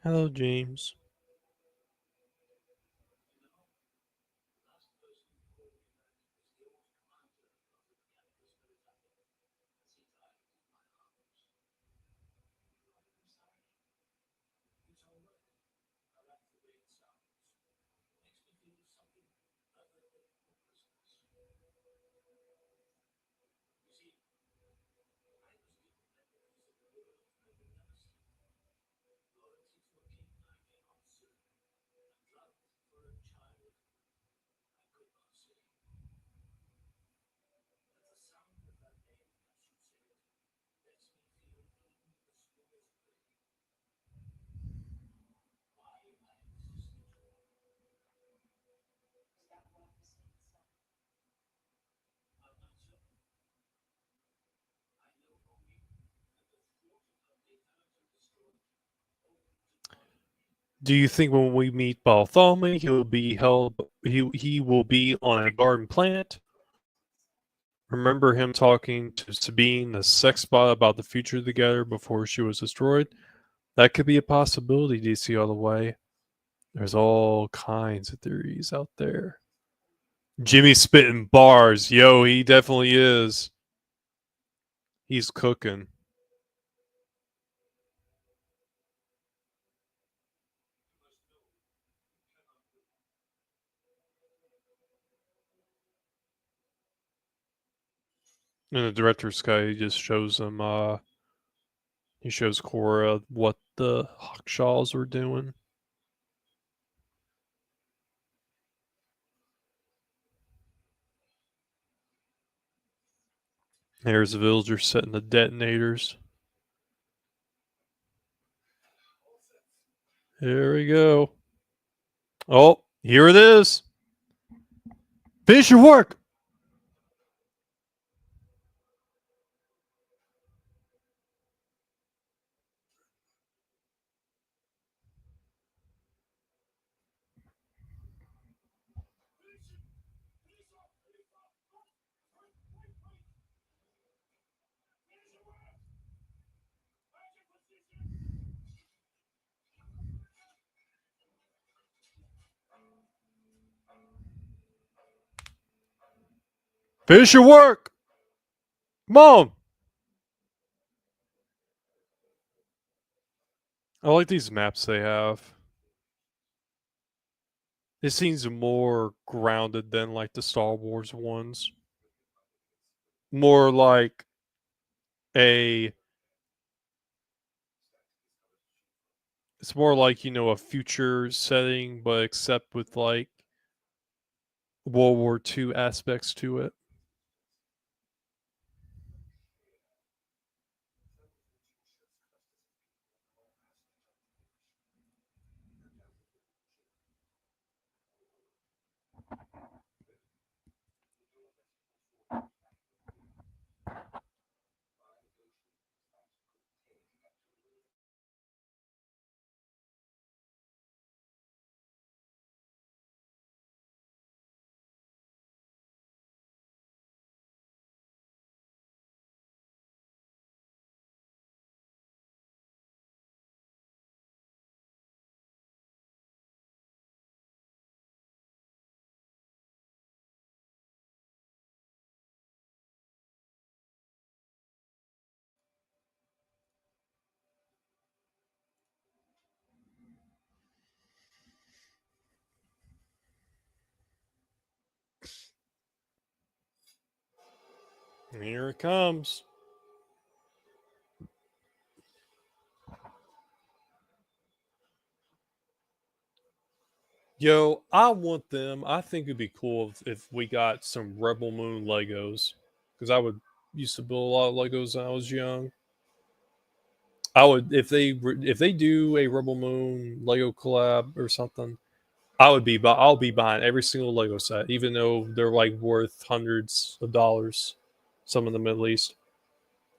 S1: Hello, James. Do you think when we meet Baltholomew, he will be on a garden planet? Remember him talking to Sabine, the sex bot, about the future together before she was destroyed? That could be a possibility, DC all the way. There's all kinds of theories out there. Jimmy spitting bars. Yo, he definitely is. He's cooking. And the director's guy, he just shows him, he shows Korra what the Hawkshaws were doing. There's the villager setting the detonators. Here we go. Oh, here it is. Finish your work. Finish your work. Come on. I like these maps they have. It seems more grounded than like the Star Wars ones. More like a it's more like, a future setting, but except with like World War II aspects to it. And here it comes. Yo, I want them. I think it'd be cool if we got some Rebel Moon Legos, because I would used to build a lot of Legos when I was young. I would if they do a Rebel Moon Lego collab or something. I'll be buying every single Lego set, even though they're like worth hundreds of dollars, some of them at least.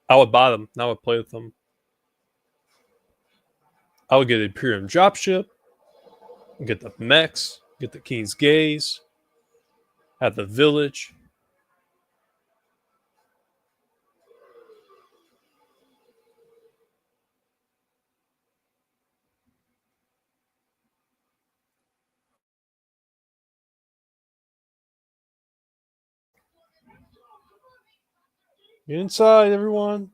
S1: I would buy them. I would play with them. I would get Imperium Dropship, get the mechs, get the King's Gaze, have the village. Get inside, everyone.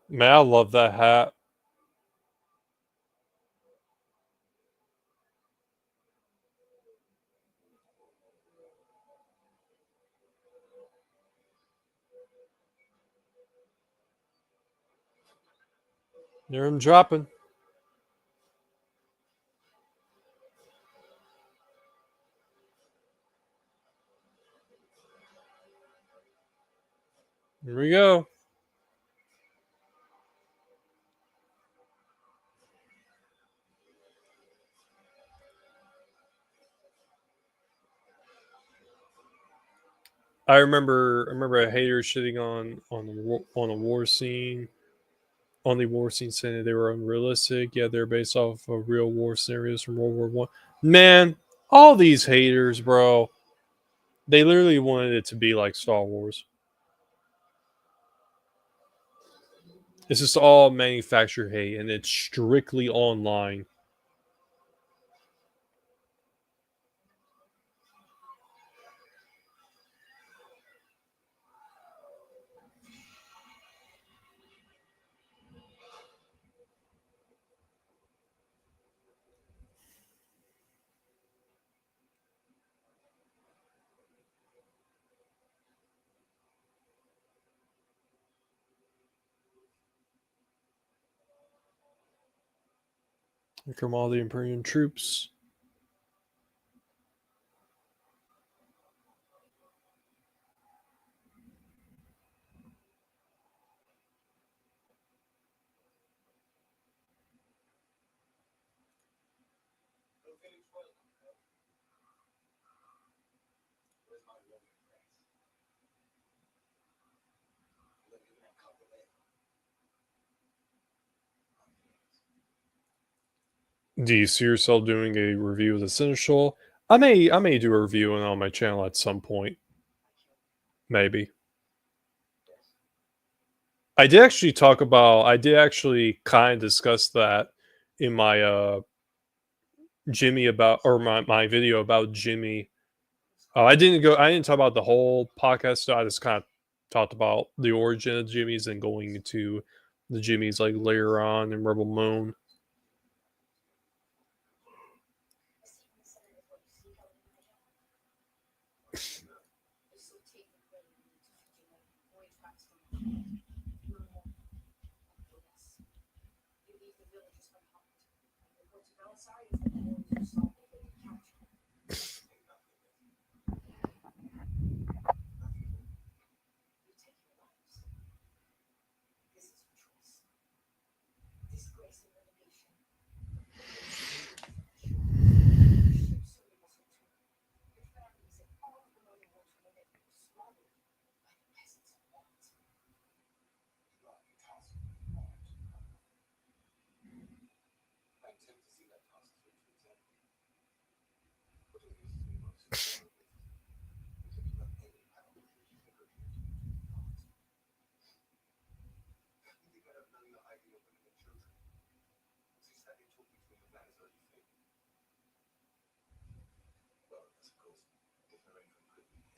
S1: Man, I love that hat. Hear him dropping. Here we go. I remember a hater shitting on the war scene, on the war scene, saying that they were unrealistic. Yeah, they're based off of real war scenarios from World War One. Man, all these haters, bro, they literally wanted it to be like Star Wars. It's just all manufacturer hate, and it's strictly online. Here come all the Imperium troops. Do you see yourself doing a review of the Seneschal? I may do a review on my channel at some point. Maybe. I did actually kind of discuss that in my Jimmy about, or my video about Jimmy. I didn't talk about the whole podcast stuff. I just kind of talked about the origin of Jimmy's and going into the Jimmy's like later on in Rebel Moon.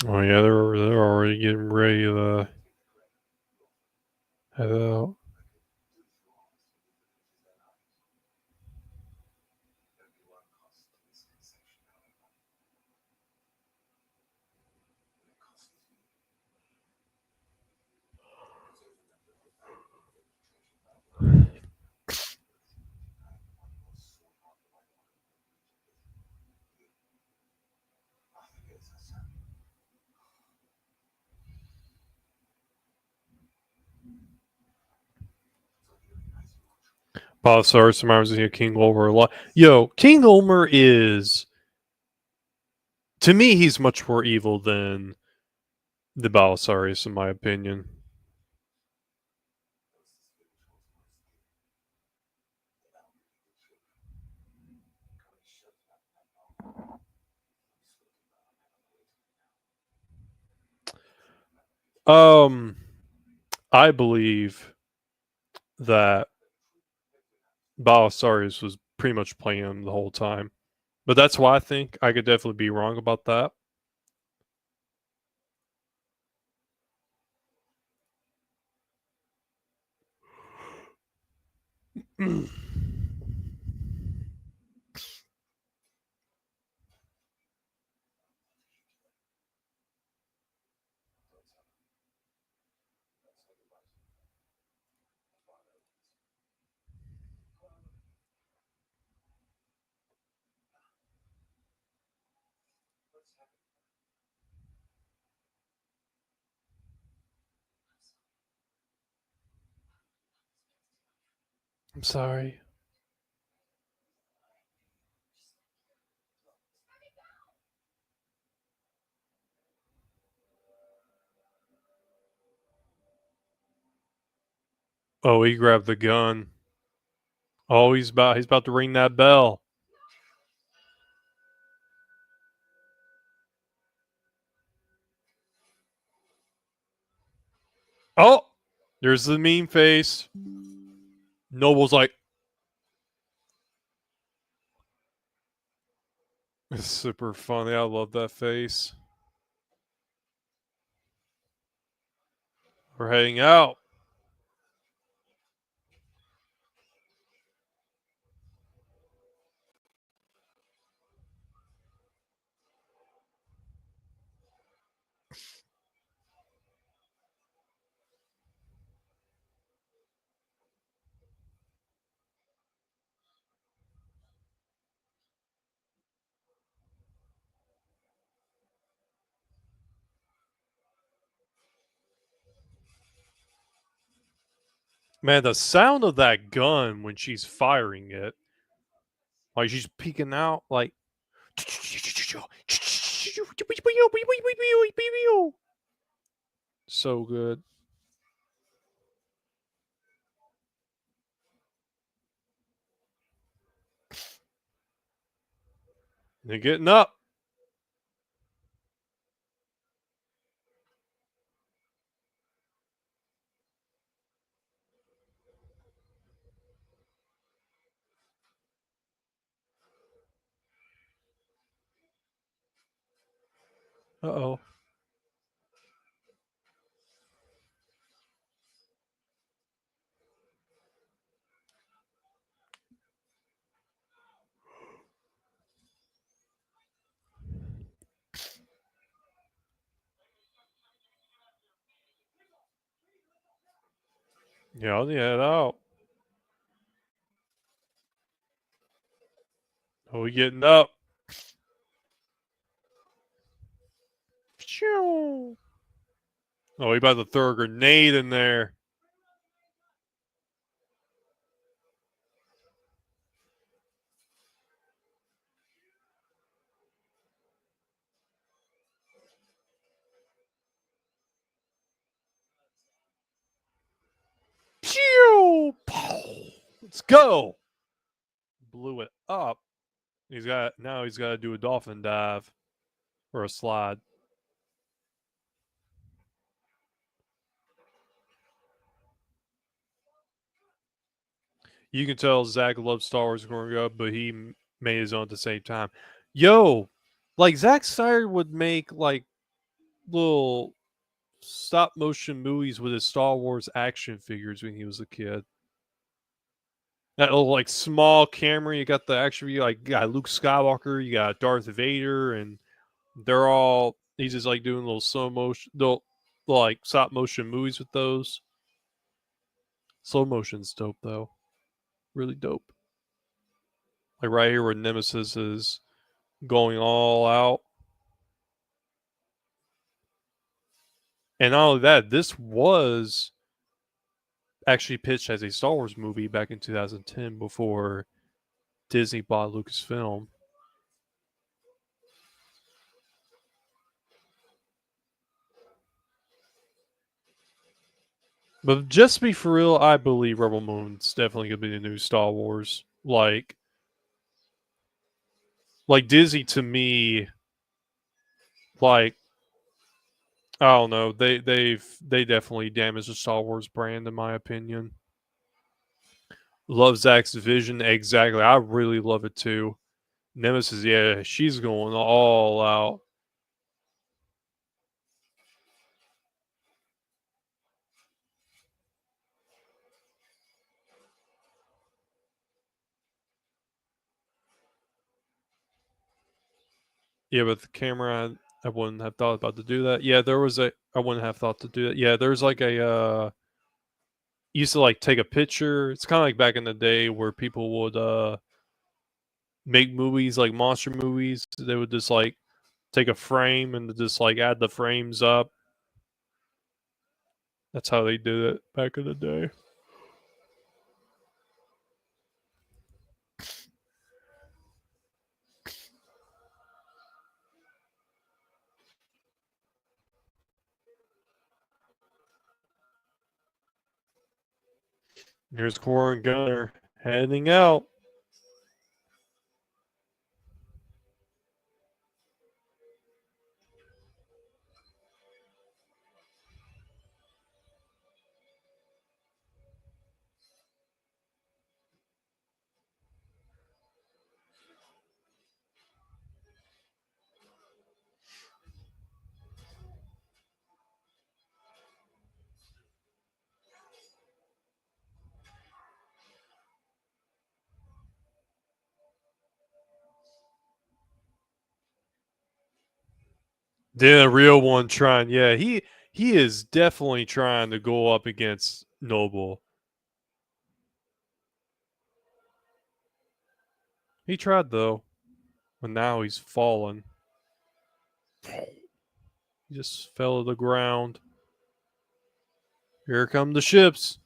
S1: Oh yeah, they're already getting ready to head out. Balosaurus reminds me of King Ulmer a lot. Yo, King Ulmer is, to me, he's much more evil than the Balosaurus, in my opinion. Um, I believe that Balosaurus was pretty much playing him the whole time, but that's why I think I could definitely be wrong about that. I'm sorry. Oh, he grabbed the gun. Oh, he's about to ring that bell. Oh, there's the mean face. Noble's like, it's super funny. I love that face. We're heading out. Man, the sound of that gun when she's firing it, like she's peeking out, like so good. They're getting up. Uh-oh. Yeah, I'll head out. Oh, we getting up. Phew. Oh, he about to throw a grenade in there. Pew! Let's go. Blew it up. He's got to do a dolphin dive or a slide. You can tell Zach loved Star Wars growing up, but he made his own at the same time. Yo, like Zack Snyder would make like little stop motion movies with his Star Wars action figures when he was a kid. That little like small camera, you got the action figure, like you got Luke Skywalker, you got Darth Vader, and they're all he's just like doing little slow motion, little like stop motion movies with those. Slow motion's dope though, really dope. Like right here where Nemesis is going all out. And not only that, this was actually pitched as a Star Wars movie back in 2010 before Disney bought Lucasfilm. But just to be for real, I believe Rebel Moon's definitely gonna be the new Star Wars. Like Disney to me, like I don't know, they definitely damaged the Star Wars brand in my opinion. Love Zach's vision exactly. I really love it too. Nemesis, yeah, she's going all out. Yeah, but the camera, I wouldn't have thought about to do that. Yeah, there was a. I wouldn't have thought to do that. Yeah, there's like a. Used to like take a picture. It's kind of like back in the day where people would make movies like monster movies. They would just like take a frame and just like add the frames up. That's how they did it back in the day. Here's Core and Gunner heading out. Then a real one trying. Yeah, he is definitely trying to go up against Noble. He tried though, but now he's fallen. He just fell to the ground. Here come the ships.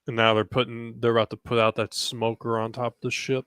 S1: And now they're about to put out that smoker on top of the ship.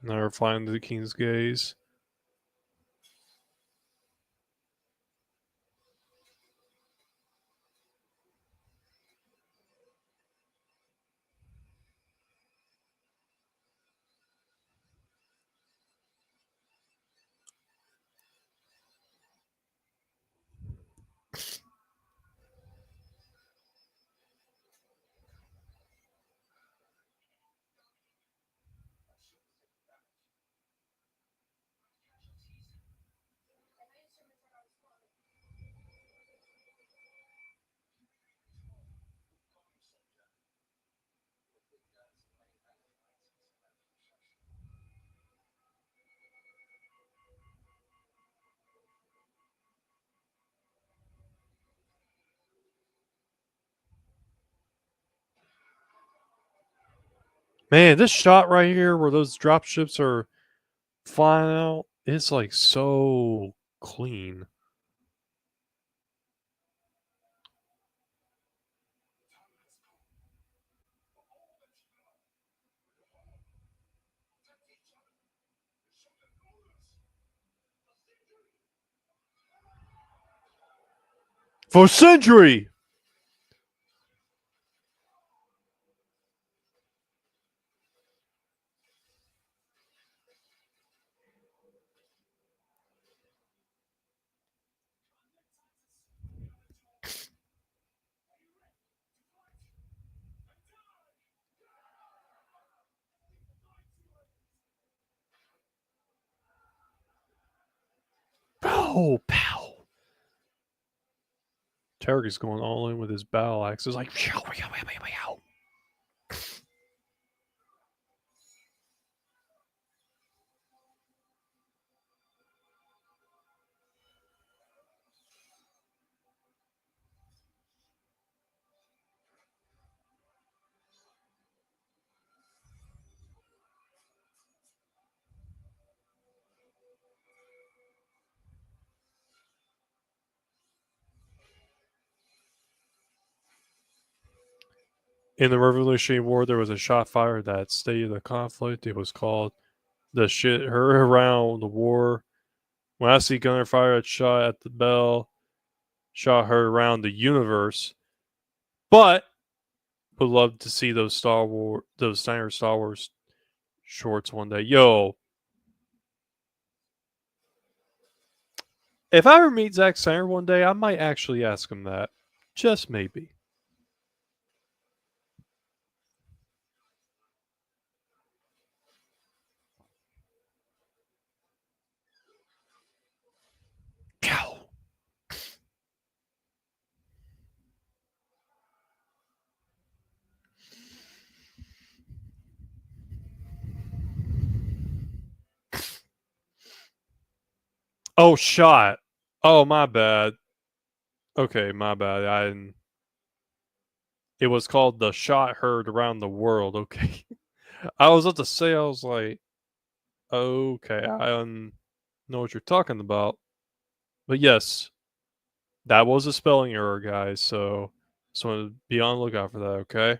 S1: Never flying to the king's gaze. Man, this shot right here where those dropships are flying out, it's like so clean. For century! Pow! Pow! Tarek is going all in with his battle axe. It's like, in the Revolutionary War, there was a shot fired that stayed the conflict. It was called the shit her around the war. When I see gunner fire a shot at the bell, shot heard around the universe. But would love to see those standard Star Wars shorts one day. Yo, if I ever meet Zack Snyder one day, I might actually ask him that. Just maybe. Pow. Oh, shot. Oh, my bad. Okay, my bad. I didn't. It was called the shot heard around the world. Okay. I was about to say, I was like, okay, I don't know what you're talking about. But yes, that was a spelling error, guys. So just want to be on the lookout for that, okay?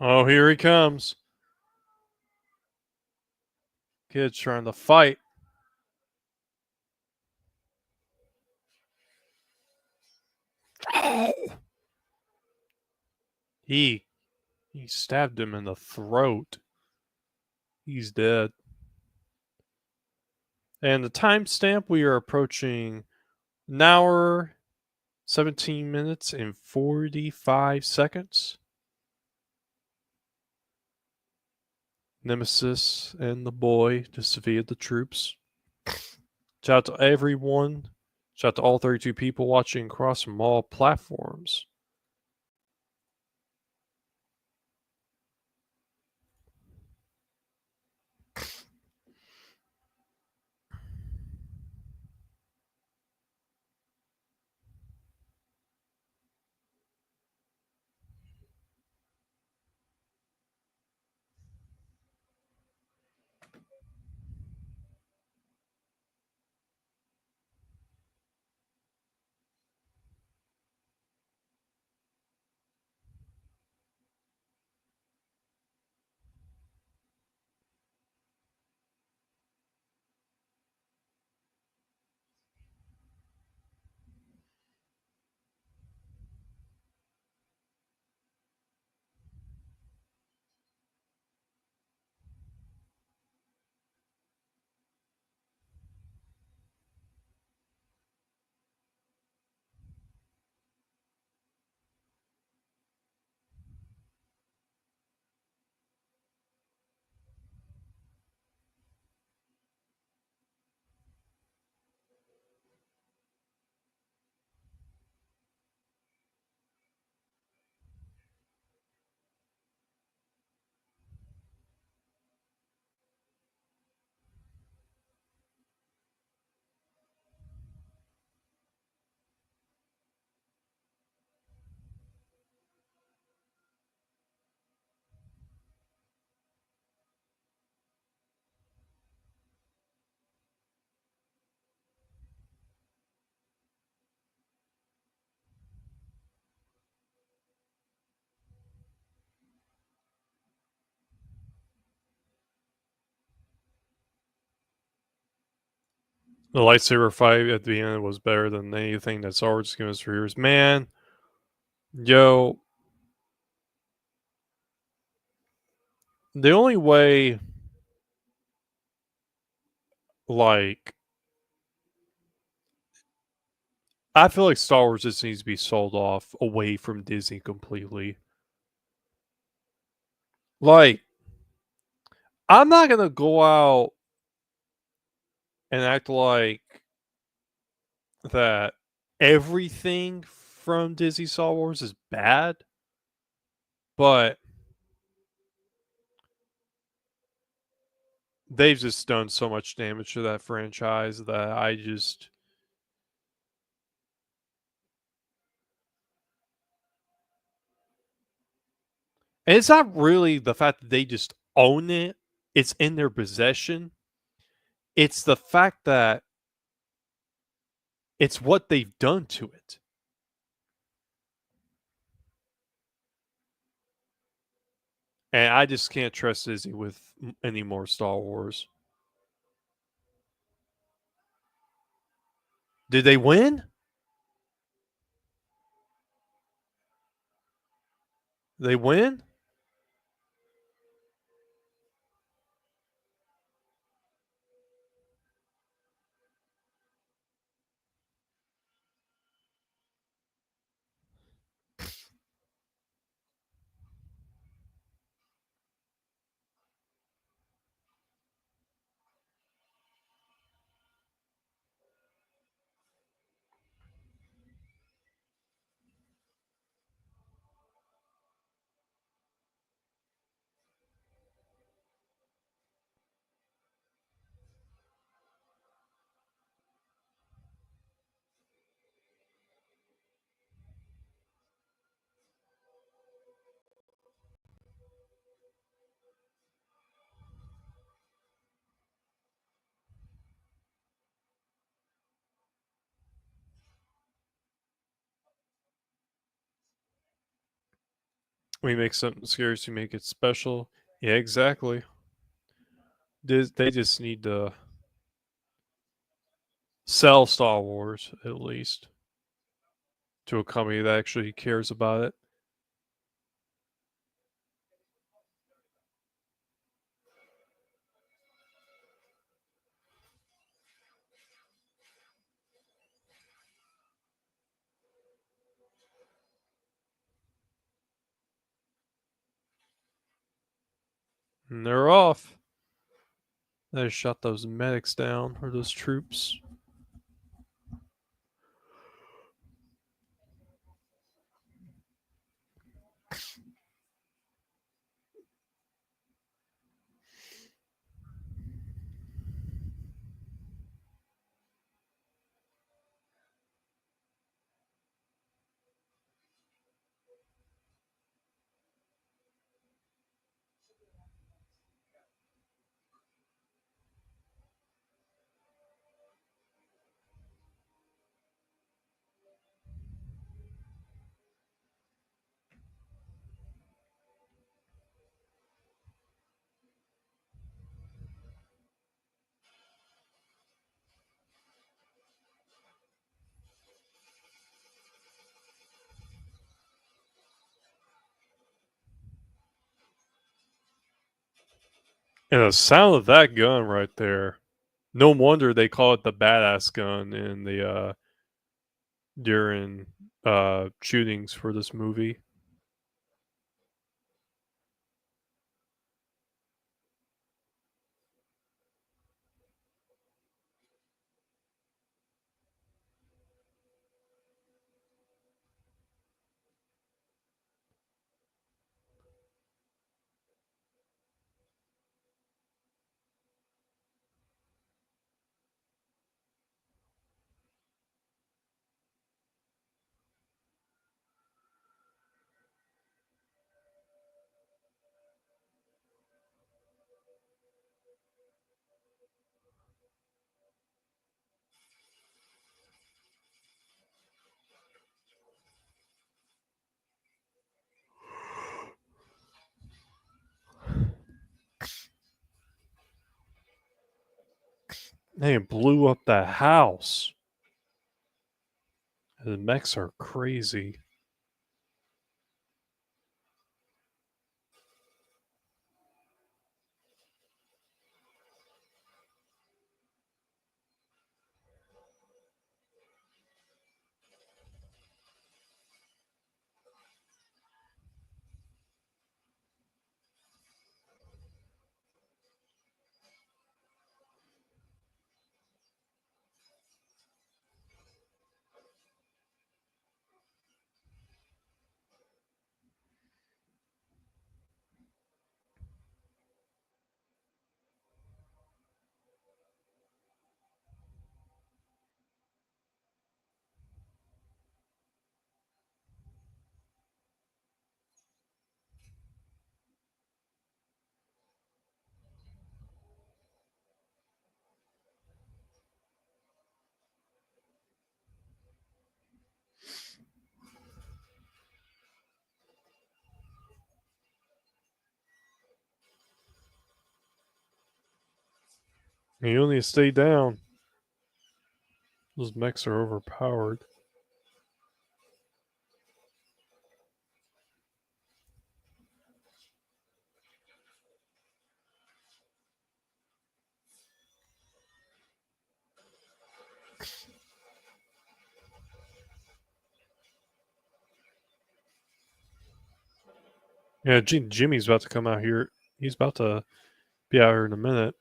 S1: Oh, here he comes. Kid's trying to fight. He he stabbed him in the throat. He's dead. And the timestamp, we are approaching an hour, 17 minutes, and 45 seconds. Nemesis and the boy defeated the troops. Shout out to everyone. Shout out to all 32 people watching across from all platforms. The lightsaber fight at the end was better than anything that Star Wars given us for years. Man, yo, the only way, like, I feel like Star Wars just needs to be sold off away from Disney completely. Like, I'm not gonna go out and act like that everything from Disney Star Wars is bad, but they've just done so much damage to that franchise that I just and it's not really the fact that they just own it, it's in their possession. It's the fact that it's what they've done to it. And I just can't trust Disney with any more Star Wars. Did they win? They win? We make something scarce, we make it special. Yeah, exactly. They just need to sell Star Wars at least to a company that actually cares about it. And they're off. They shot those medics down, or those troops. And the sound of that gun right there. No wonder they call it the badass gun in the during shootings for this movie. They blew up the house. The mechs are crazy. You only stay down. Those mechs are overpowered. Yeah, Jimmy's about to come out here. He's about to be out here in a minute.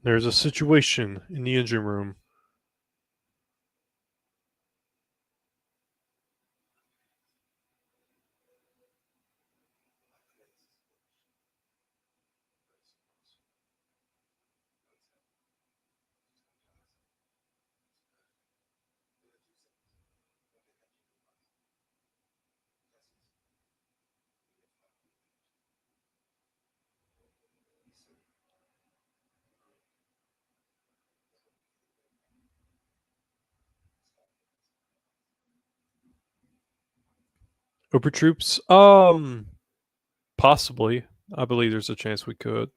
S1: There's a situation in the engine room. Uber troops? Possibly. I believe there's a chance we could.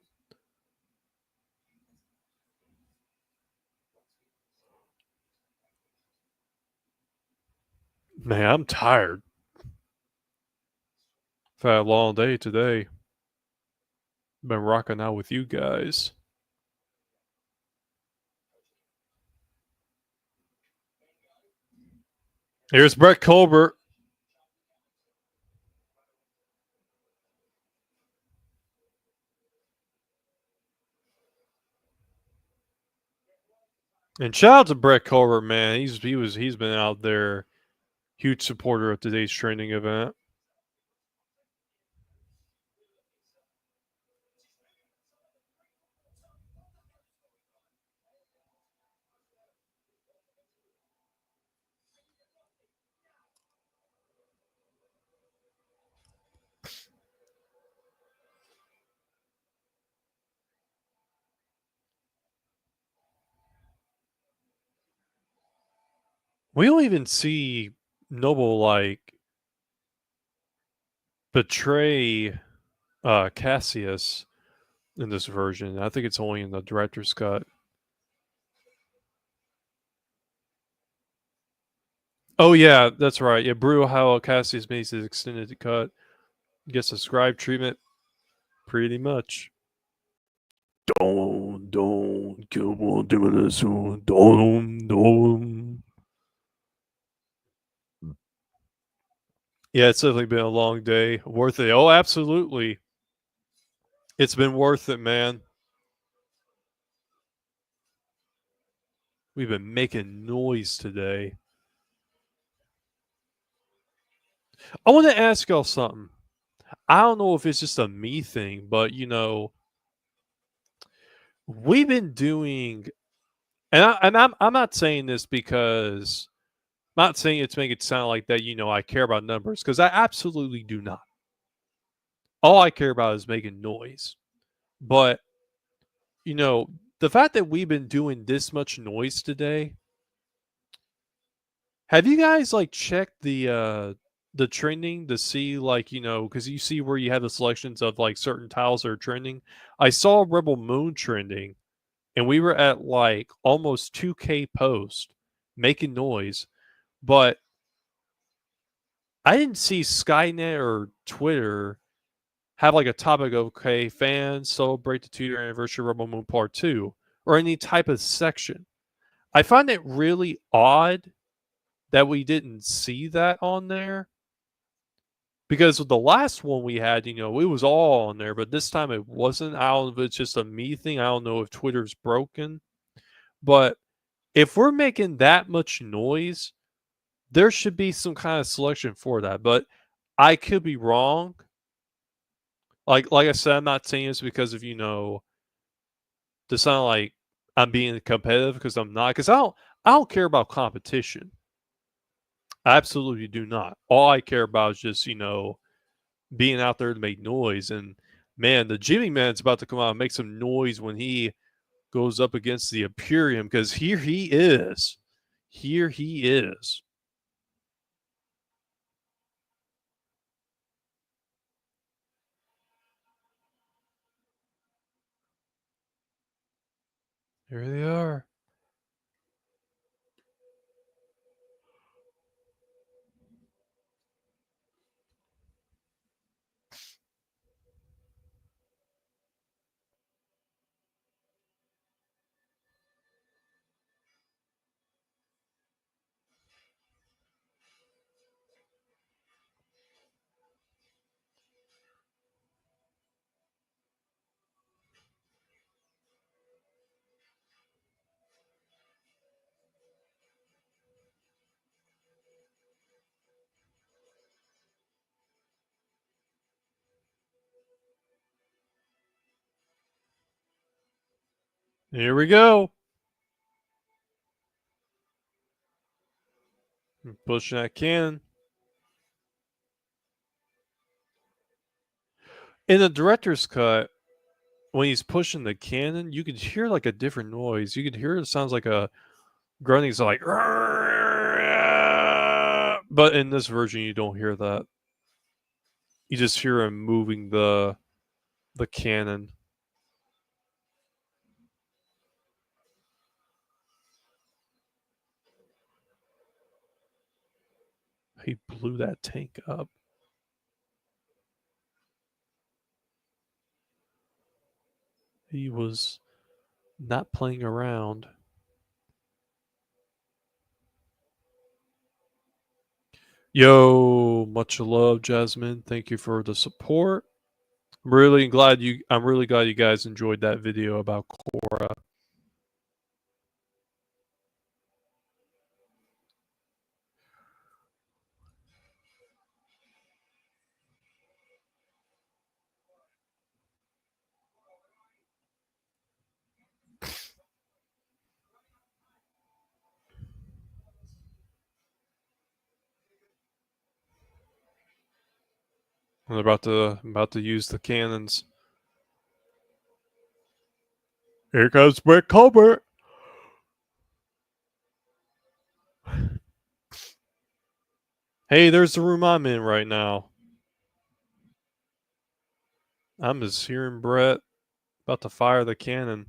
S1: Man, I'm tired. I've had a long day today. Been rocking out with you guys. Here's Brett Colbert. And shout out to Brett Colbert, man. He's been out there, huge supporter of today's training event. We don't even see Noble like betray Cassius in this version. I think it's only in the director's cut. Oh yeah, that's right. Yeah, Brew how Cassius makes his extended cut. Gets a scribe treatment, pretty much. Don't kill one soon. Don't. Yeah, it's definitely been a long day. Worth it. Oh, absolutely. It's been worth it, man. We've been making noise today. I want to ask y'all something. I don't know if it's just a me thing, but we've been doing, I'm not saying this because I'm not saying it to make it sound like that. I care about numbers because I absolutely do not. All I care about is making noise. But you know, the fact that we've been doing this much noise today, have you guys like checked the trending to see like, because you see where you have the selections of like certain tiles that are trending? I saw Rebel Moon trending and we were at like almost 2K post making noise, but I didn't see Skynet or Twitter have like a topic of okay, fans celebrate the 2-year anniversary of Rebel Moon Part 2 or any type of section. I find it really odd that we didn't see that on there because with the last one we had, it was all on there, but this time it wasn't. I don't know if it's just a me thing. I don't know if Twitter's broken, but if we're making that much noise, there should be some kind of selection for that. But I could be wrong. Like I said, I'm not saying this because of to sound like I'm being competitive because I'm not. Because I don't care about competition. I absolutely do not. All I care about is just being out there to make noise. And man, the Jimmy Man's about to come out and make some noise when he goes up against the Imperium because here he is. Here he is. Here they are. Here we go. Pushing that cannon. In the director's cut, when he's pushing the cannon, you could hear like a different noise. You could hear it sounds like a grunting. It's like, but in this version, you don't hear that. You just hear him moving the cannon. He blew that tank up. He was not playing around. Yo, much love, Jasmine. Thank you for the support. I'm really glad you guys enjoyed that video about Korra. I'm about to use the cannons. Here comes Brett Colbert. Hey, there's the room I'm in right now. I'm just hearing Brett about to fire the cannon.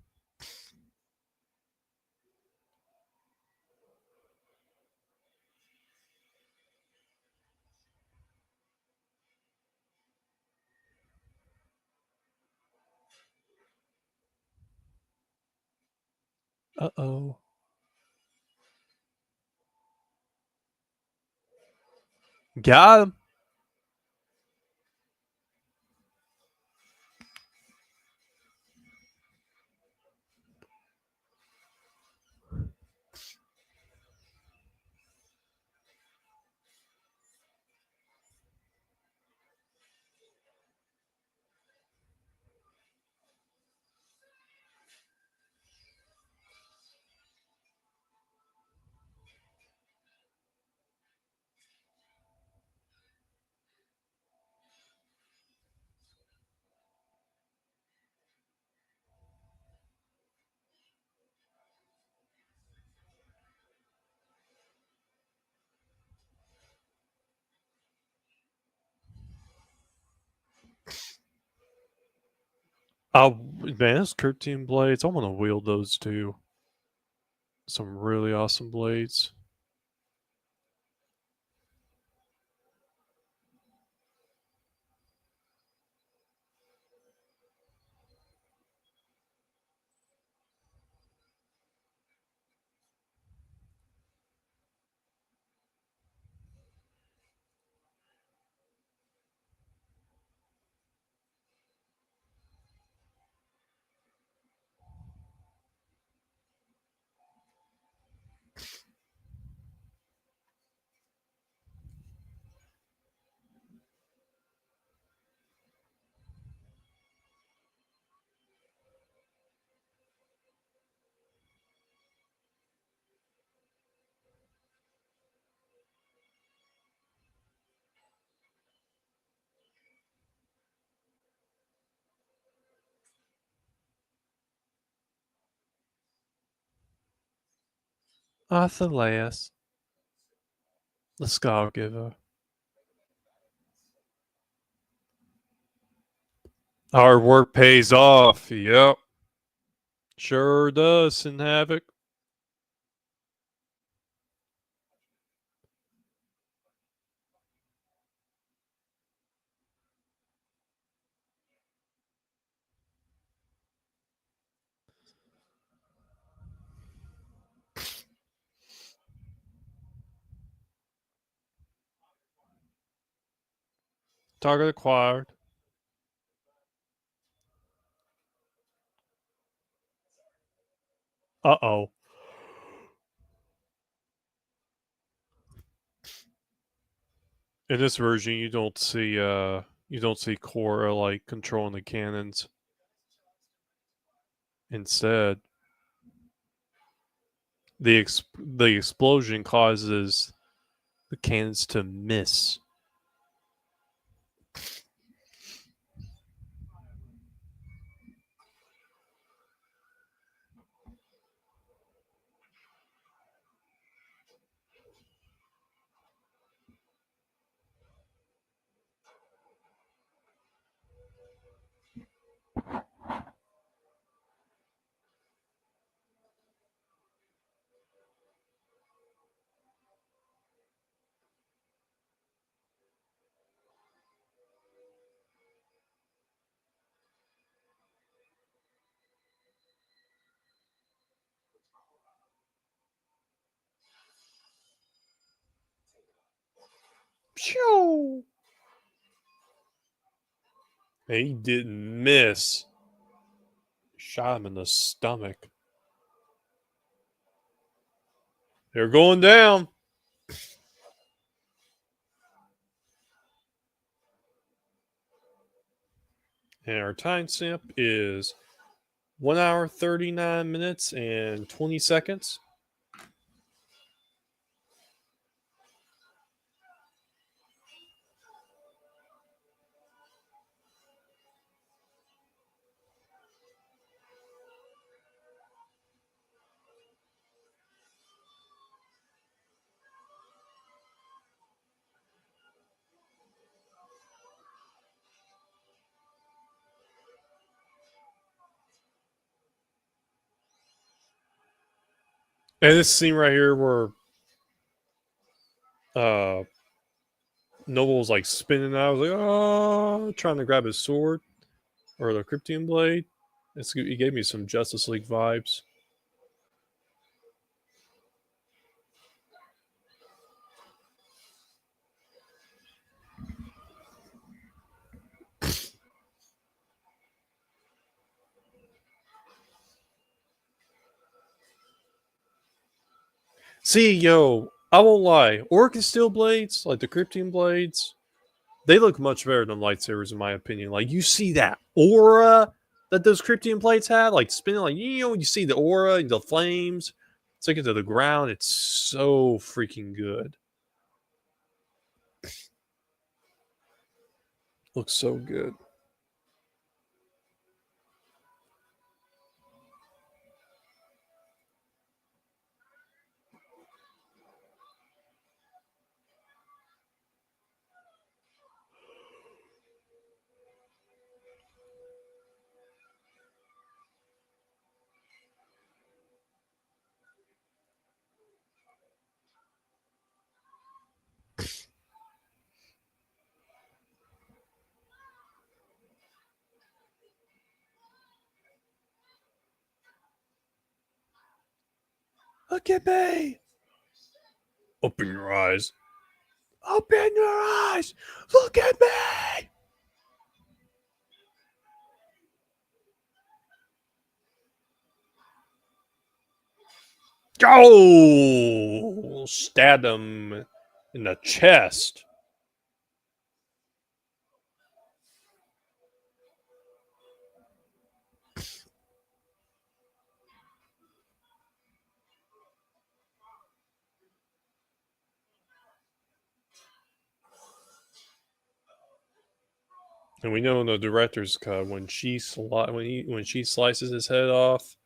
S1: Uh-oh. Got him. Oh, man, those Curtain blades. I want to wield those too. Some really awesome blades. Arthur the Scargiver. Hard work pays off. Yep. Sure does, Sin Havoc. Target acquired. Uh-oh. In this version, you don't see Korra like controlling the cannons. Instead, The explosion causes the cannons to miss. Pew! He didn't miss. Shot him in the stomach. They're going down. And our time stamp is 1 hour, 39 minutes, and 20 seconds. And this scene right here where uh Noble was like spinning out, I was like, oh, trying to grab his sword or the Krypton blade. He gave me some Justice League vibes. See, yo, I won't lie. Orc steel blades, like the Krypton blades, they look much better than lightsabers, in my opinion. Like, you see that aura that those Krypton blades have, like spinning, like, you see the aura, the flames, take it to the ground. It's so freaking good. Looks so good. Look at me. Open your eyes. Open your eyes. Look at me. Oh, stabbed him in the chest. And we know in the director's cut when she slices his head off,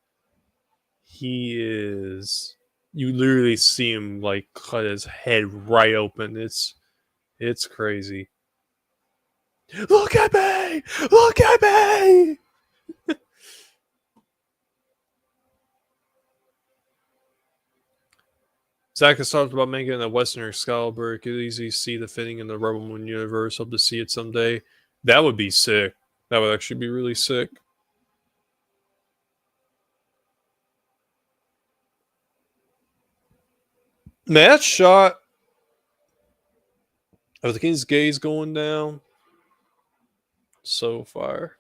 S1: he is you literally see him like cut his head right open. It's crazy. Look at me! Look at me! Zach has talked about making a Western Excalibur. Could easily see the fitting in the Rebel Moon universe. Hope to see it someday. That would be sick. That would actually be really sick. Man, that shot of the King's gaze going down, so fire.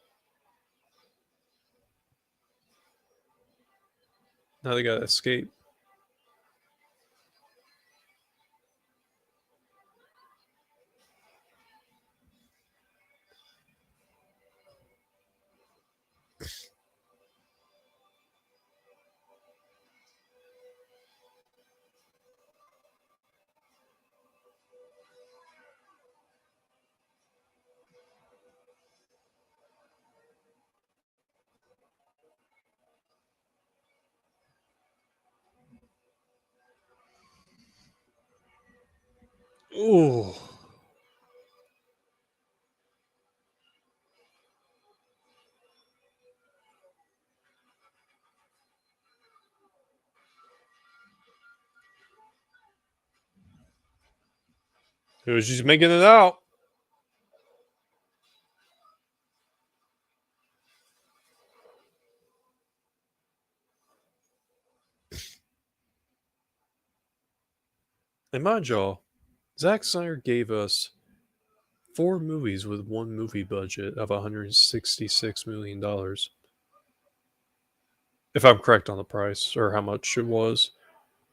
S1: Now they gotta escape. Oh, it was just making it out. And mind y'all, Zack Snyder gave us 4 movies with one movie budget of $166 million. If I'm correct on the price or how much it was.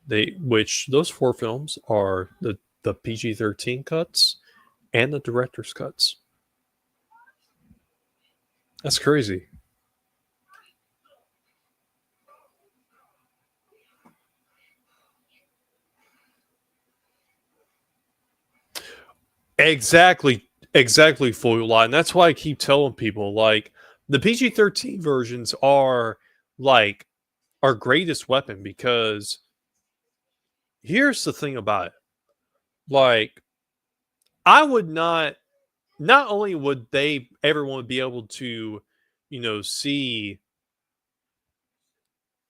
S1: Which those 4 films are the PG-13 cuts and the director's cuts. That's crazy. Exactly, full line. That's why I keep telling people like the PG-13 versions are like our greatest weapon because here's the thing about it. Like I would not only would they everyone be able to, see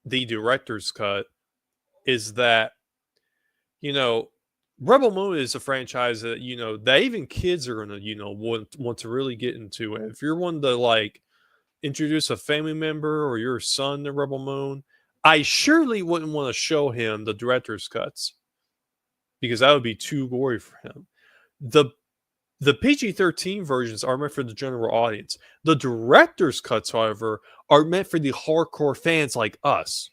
S1: the director's cut is that, you know, Rebel Moon is a franchise that, that even kids are gonna, want to really get into. And if you're one to like introduce a family member or your son to Rebel Moon, I surely wouldn't want to show him the director's cuts because that would be too gory for him. The the PG-13 versions are meant for the general audience. The director's cuts, however, are meant for the hardcore fans like us.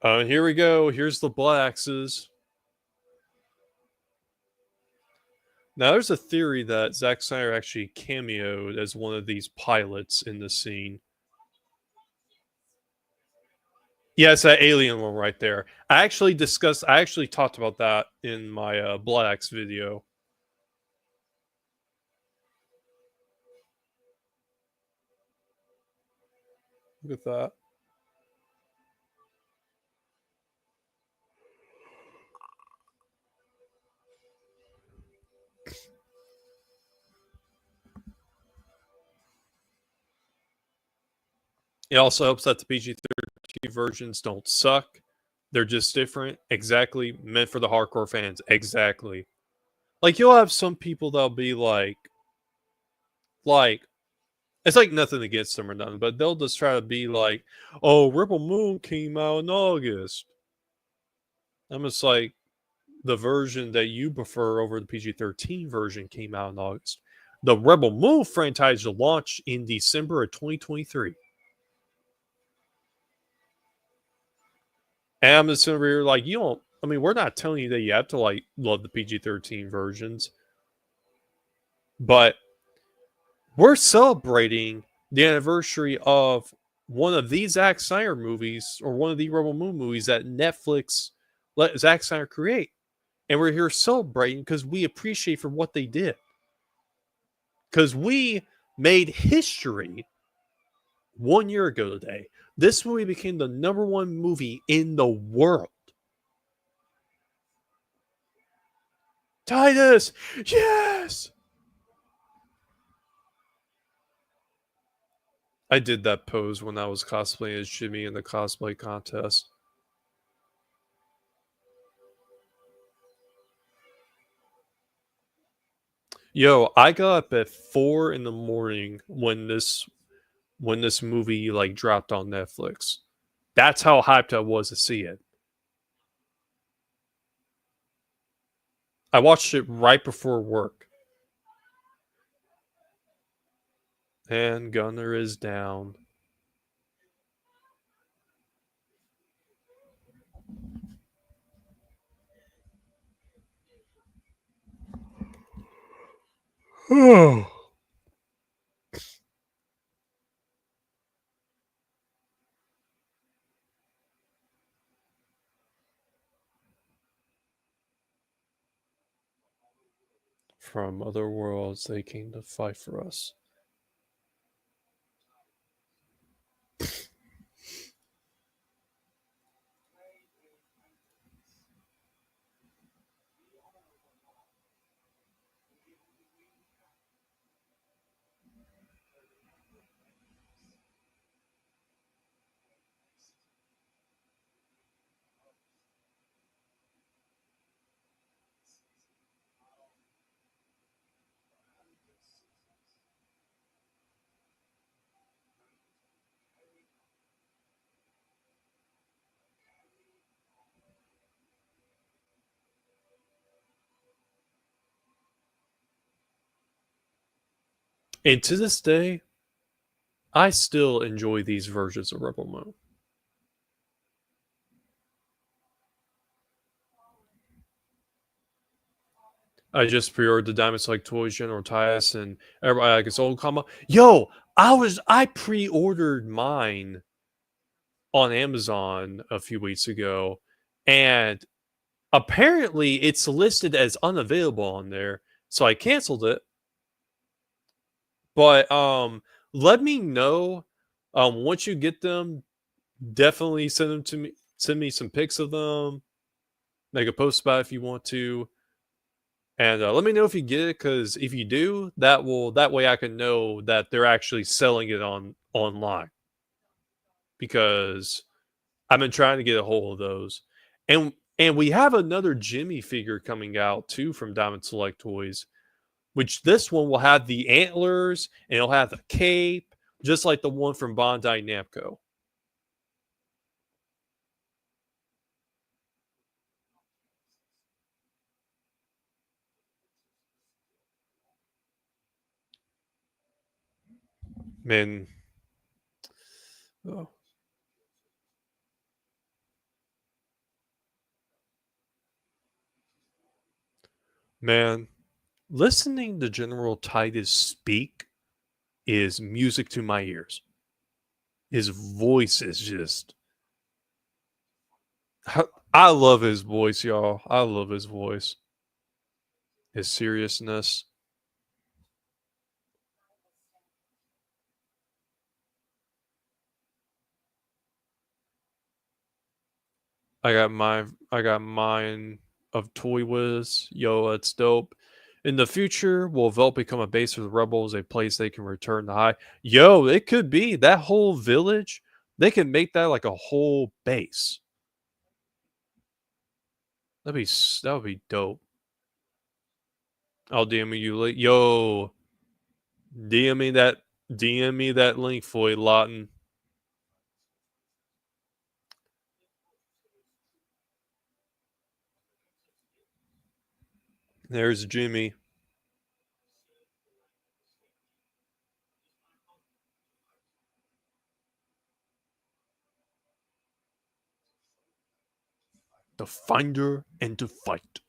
S1: Here we go. Here's the Blaxes. Now, there's a theory that Zack Snyder actually cameoed as one of these pilots in the scene. Yeah, it's that alien one right there. I actually talked about that in my Blood Axe video. Look at that. It also helps that the PG-13 versions don't suck. They're just different. Exactly. Meant for the hardcore fans. Exactly. Like, you'll have some people that'll be like, it's like nothing against them or nothing, but they'll just try to be like, oh, Rebel Moon came out in August. I'm just like, the version that you prefer over the PG-13 version came out in August. The Rebel Moon franchise launched in December of 2023. And I'm just over here like, you don't, I mean, we're not telling you that you have to like love the PG-13 versions, but we're celebrating the anniversary of one of these Zack Snyder movies or one of the Rebel Moon movies that Netflix let Zack Snyder create. And we're here celebrating because we appreciate for what they did. Because we made history 1 year ago today. This movie became the #1 movie in the world. Titus, yes! I did that pose when I was cosplaying as Jimmy in the cosplay contest. Yo, I got up at 4 in the morning when this movie like dropped on Netflix. That's how hyped I was to see it. I watched it right before work. And Gunner is down. From other worlds, they came to fight for us. And to this day, I still enjoy these versions of Rebel Moon. I just pre-ordered the Diamond Select Toys General Titus and everybody like its old combo. Yo, I pre-ordered mine on Amazon a few weeks ago, and apparently it's listed as unavailable on there, so I canceled it. But let me know once you get them. Definitely send them to me. Send me some pics of them. Make a post about it if you want to. And let me know if you get it, because if you do, that way I can know that they're actually selling it online. Because I've been trying to get a hold of those, and we have another Jimmy figure coming out too from Diamond Select Toys, which this one will have the antlers and it'll have the cape, just like the one from Bandai Namco. Man, oh, man, listening to General Titus speak is music to my ears. His voice is just. I love his voice, y'all. I love his voice. His seriousness. I got mine of Toy Wiz. Yo, that's dope. In the future, will Velt become a base for the rebels, a place they can return to hide? Yo, it could be that whole village. They can make that like a whole base. That would be dope. I'll DM you late. Yo, DM me that link, Floyd Lawton. There's Jimmy. To find her and to fight.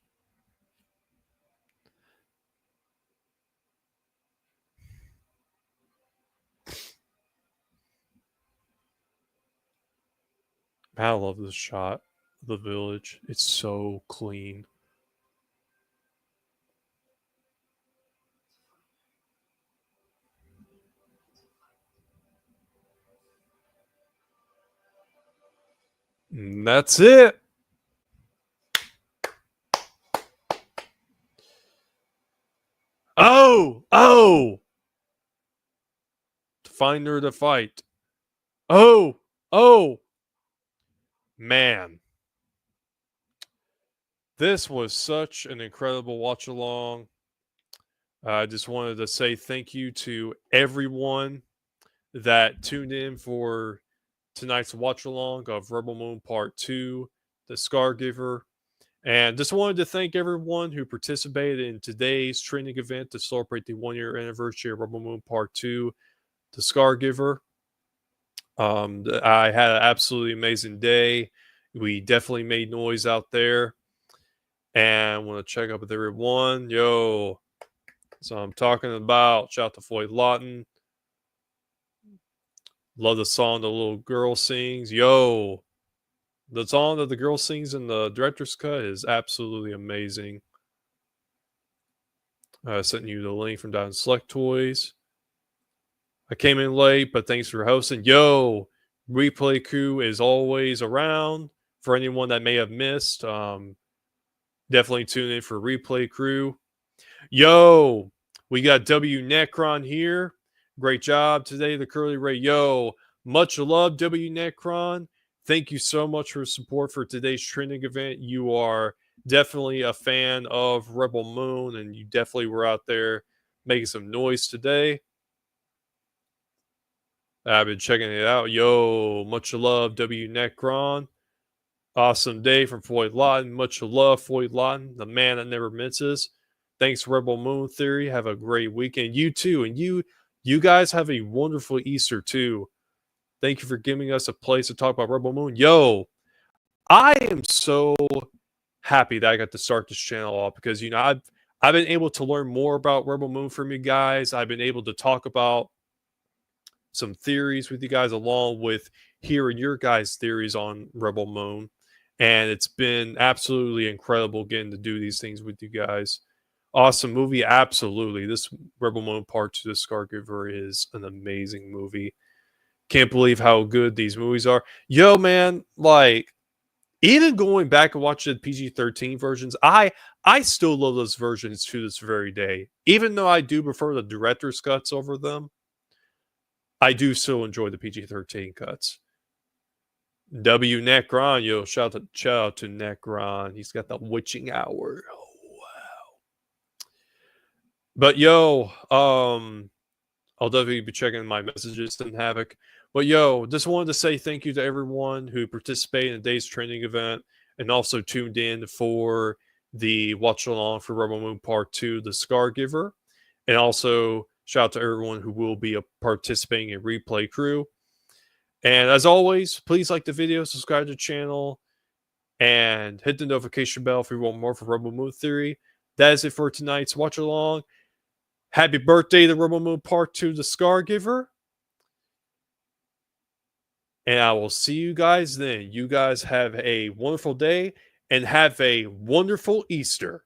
S1: I love this shot of the village. It's so clean. And that's it. Oh! To find her to fight. Oh! Man. This was such an incredible watch along. I just wanted to say thank you to everyone that tuned in for tonight's watch along of Rebel Moon Part 2, the Scargiver. And just wanted to thank everyone who participated in today's training event to celebrate the 1 year anniversary of Rebel Moon Part 2, the Scargiver. I had an absolutely amazing day. We definitely made noise out there. And I want to check up with everyone. Yo, so I'm talking about. Shout out to Floyd Lawton. Love the song the little girl sings. Yo, the song that the girl sings in the director's cut is absolutely amazing. I sent you the link from Diamond Select Toys. I came in late, but thanks for hosting. Yo, Replay Crew is always around for anyone that may have missed. Definitely tune in for Replay Crew. Yo, we got W Necron here. Great job today, the Curly Ray. Yo, much love, W Necron. Thank you so much for support for today's training event. You are definitely a fan of Rebel Moon, and you definitely were out there making some noise today. I've been checking it out. Yo, much love, W Necron. Awesome day from Floyd Lawton. Much love, Floyd Lawton, the man that never misses. Thanks, Rebel Moon Theory. Have a great weekend. You too. And you You guys have a wonderful Easter too. Thank you for giving us a place to talk about Rebel Moon. Yo, I am so happy that I got to start this channel off because I've been able to learn more about Rebel Moon from you guys. I've been able to talk about some theories with you guys along with hearing your guys' theories on Rebel Moon. And it's been absolutely incredible getting to do these things with you guys. Awesome movie, absolutely. This Rebel Moon Part 2 to Scargiver is an amazing movie. Can't believe how good these movies are. Yo, man, like, even going back and watching the PG-13 versions, I still love those versions to this very day. Even though I do prefer the director's cuts over them, I do still enjoy the PG-13 cuts. W Necron, yo, shout out to Necron. He's got the witching hour. Oh, wow. But yo, I'll definitely be checking my messages in Havoc. But yo, just wanted to say thank you to everyone who participated in today's training event and also tuned in for the Watch Along for Rebel Moon Part 2, the Scargiver. And also shout out to everyone who will be participating in Replay Crew. And as always, please like the video, subscribe to the channel, and hit the notification bell if you want more for Rebel Moon Theory. That is it for tonight's Watch Along. Happy birthday to Rebel Moon Part 2, the Scargiver. And I will see you guys then. You guys have a wonderful day and have a wonderful Easter.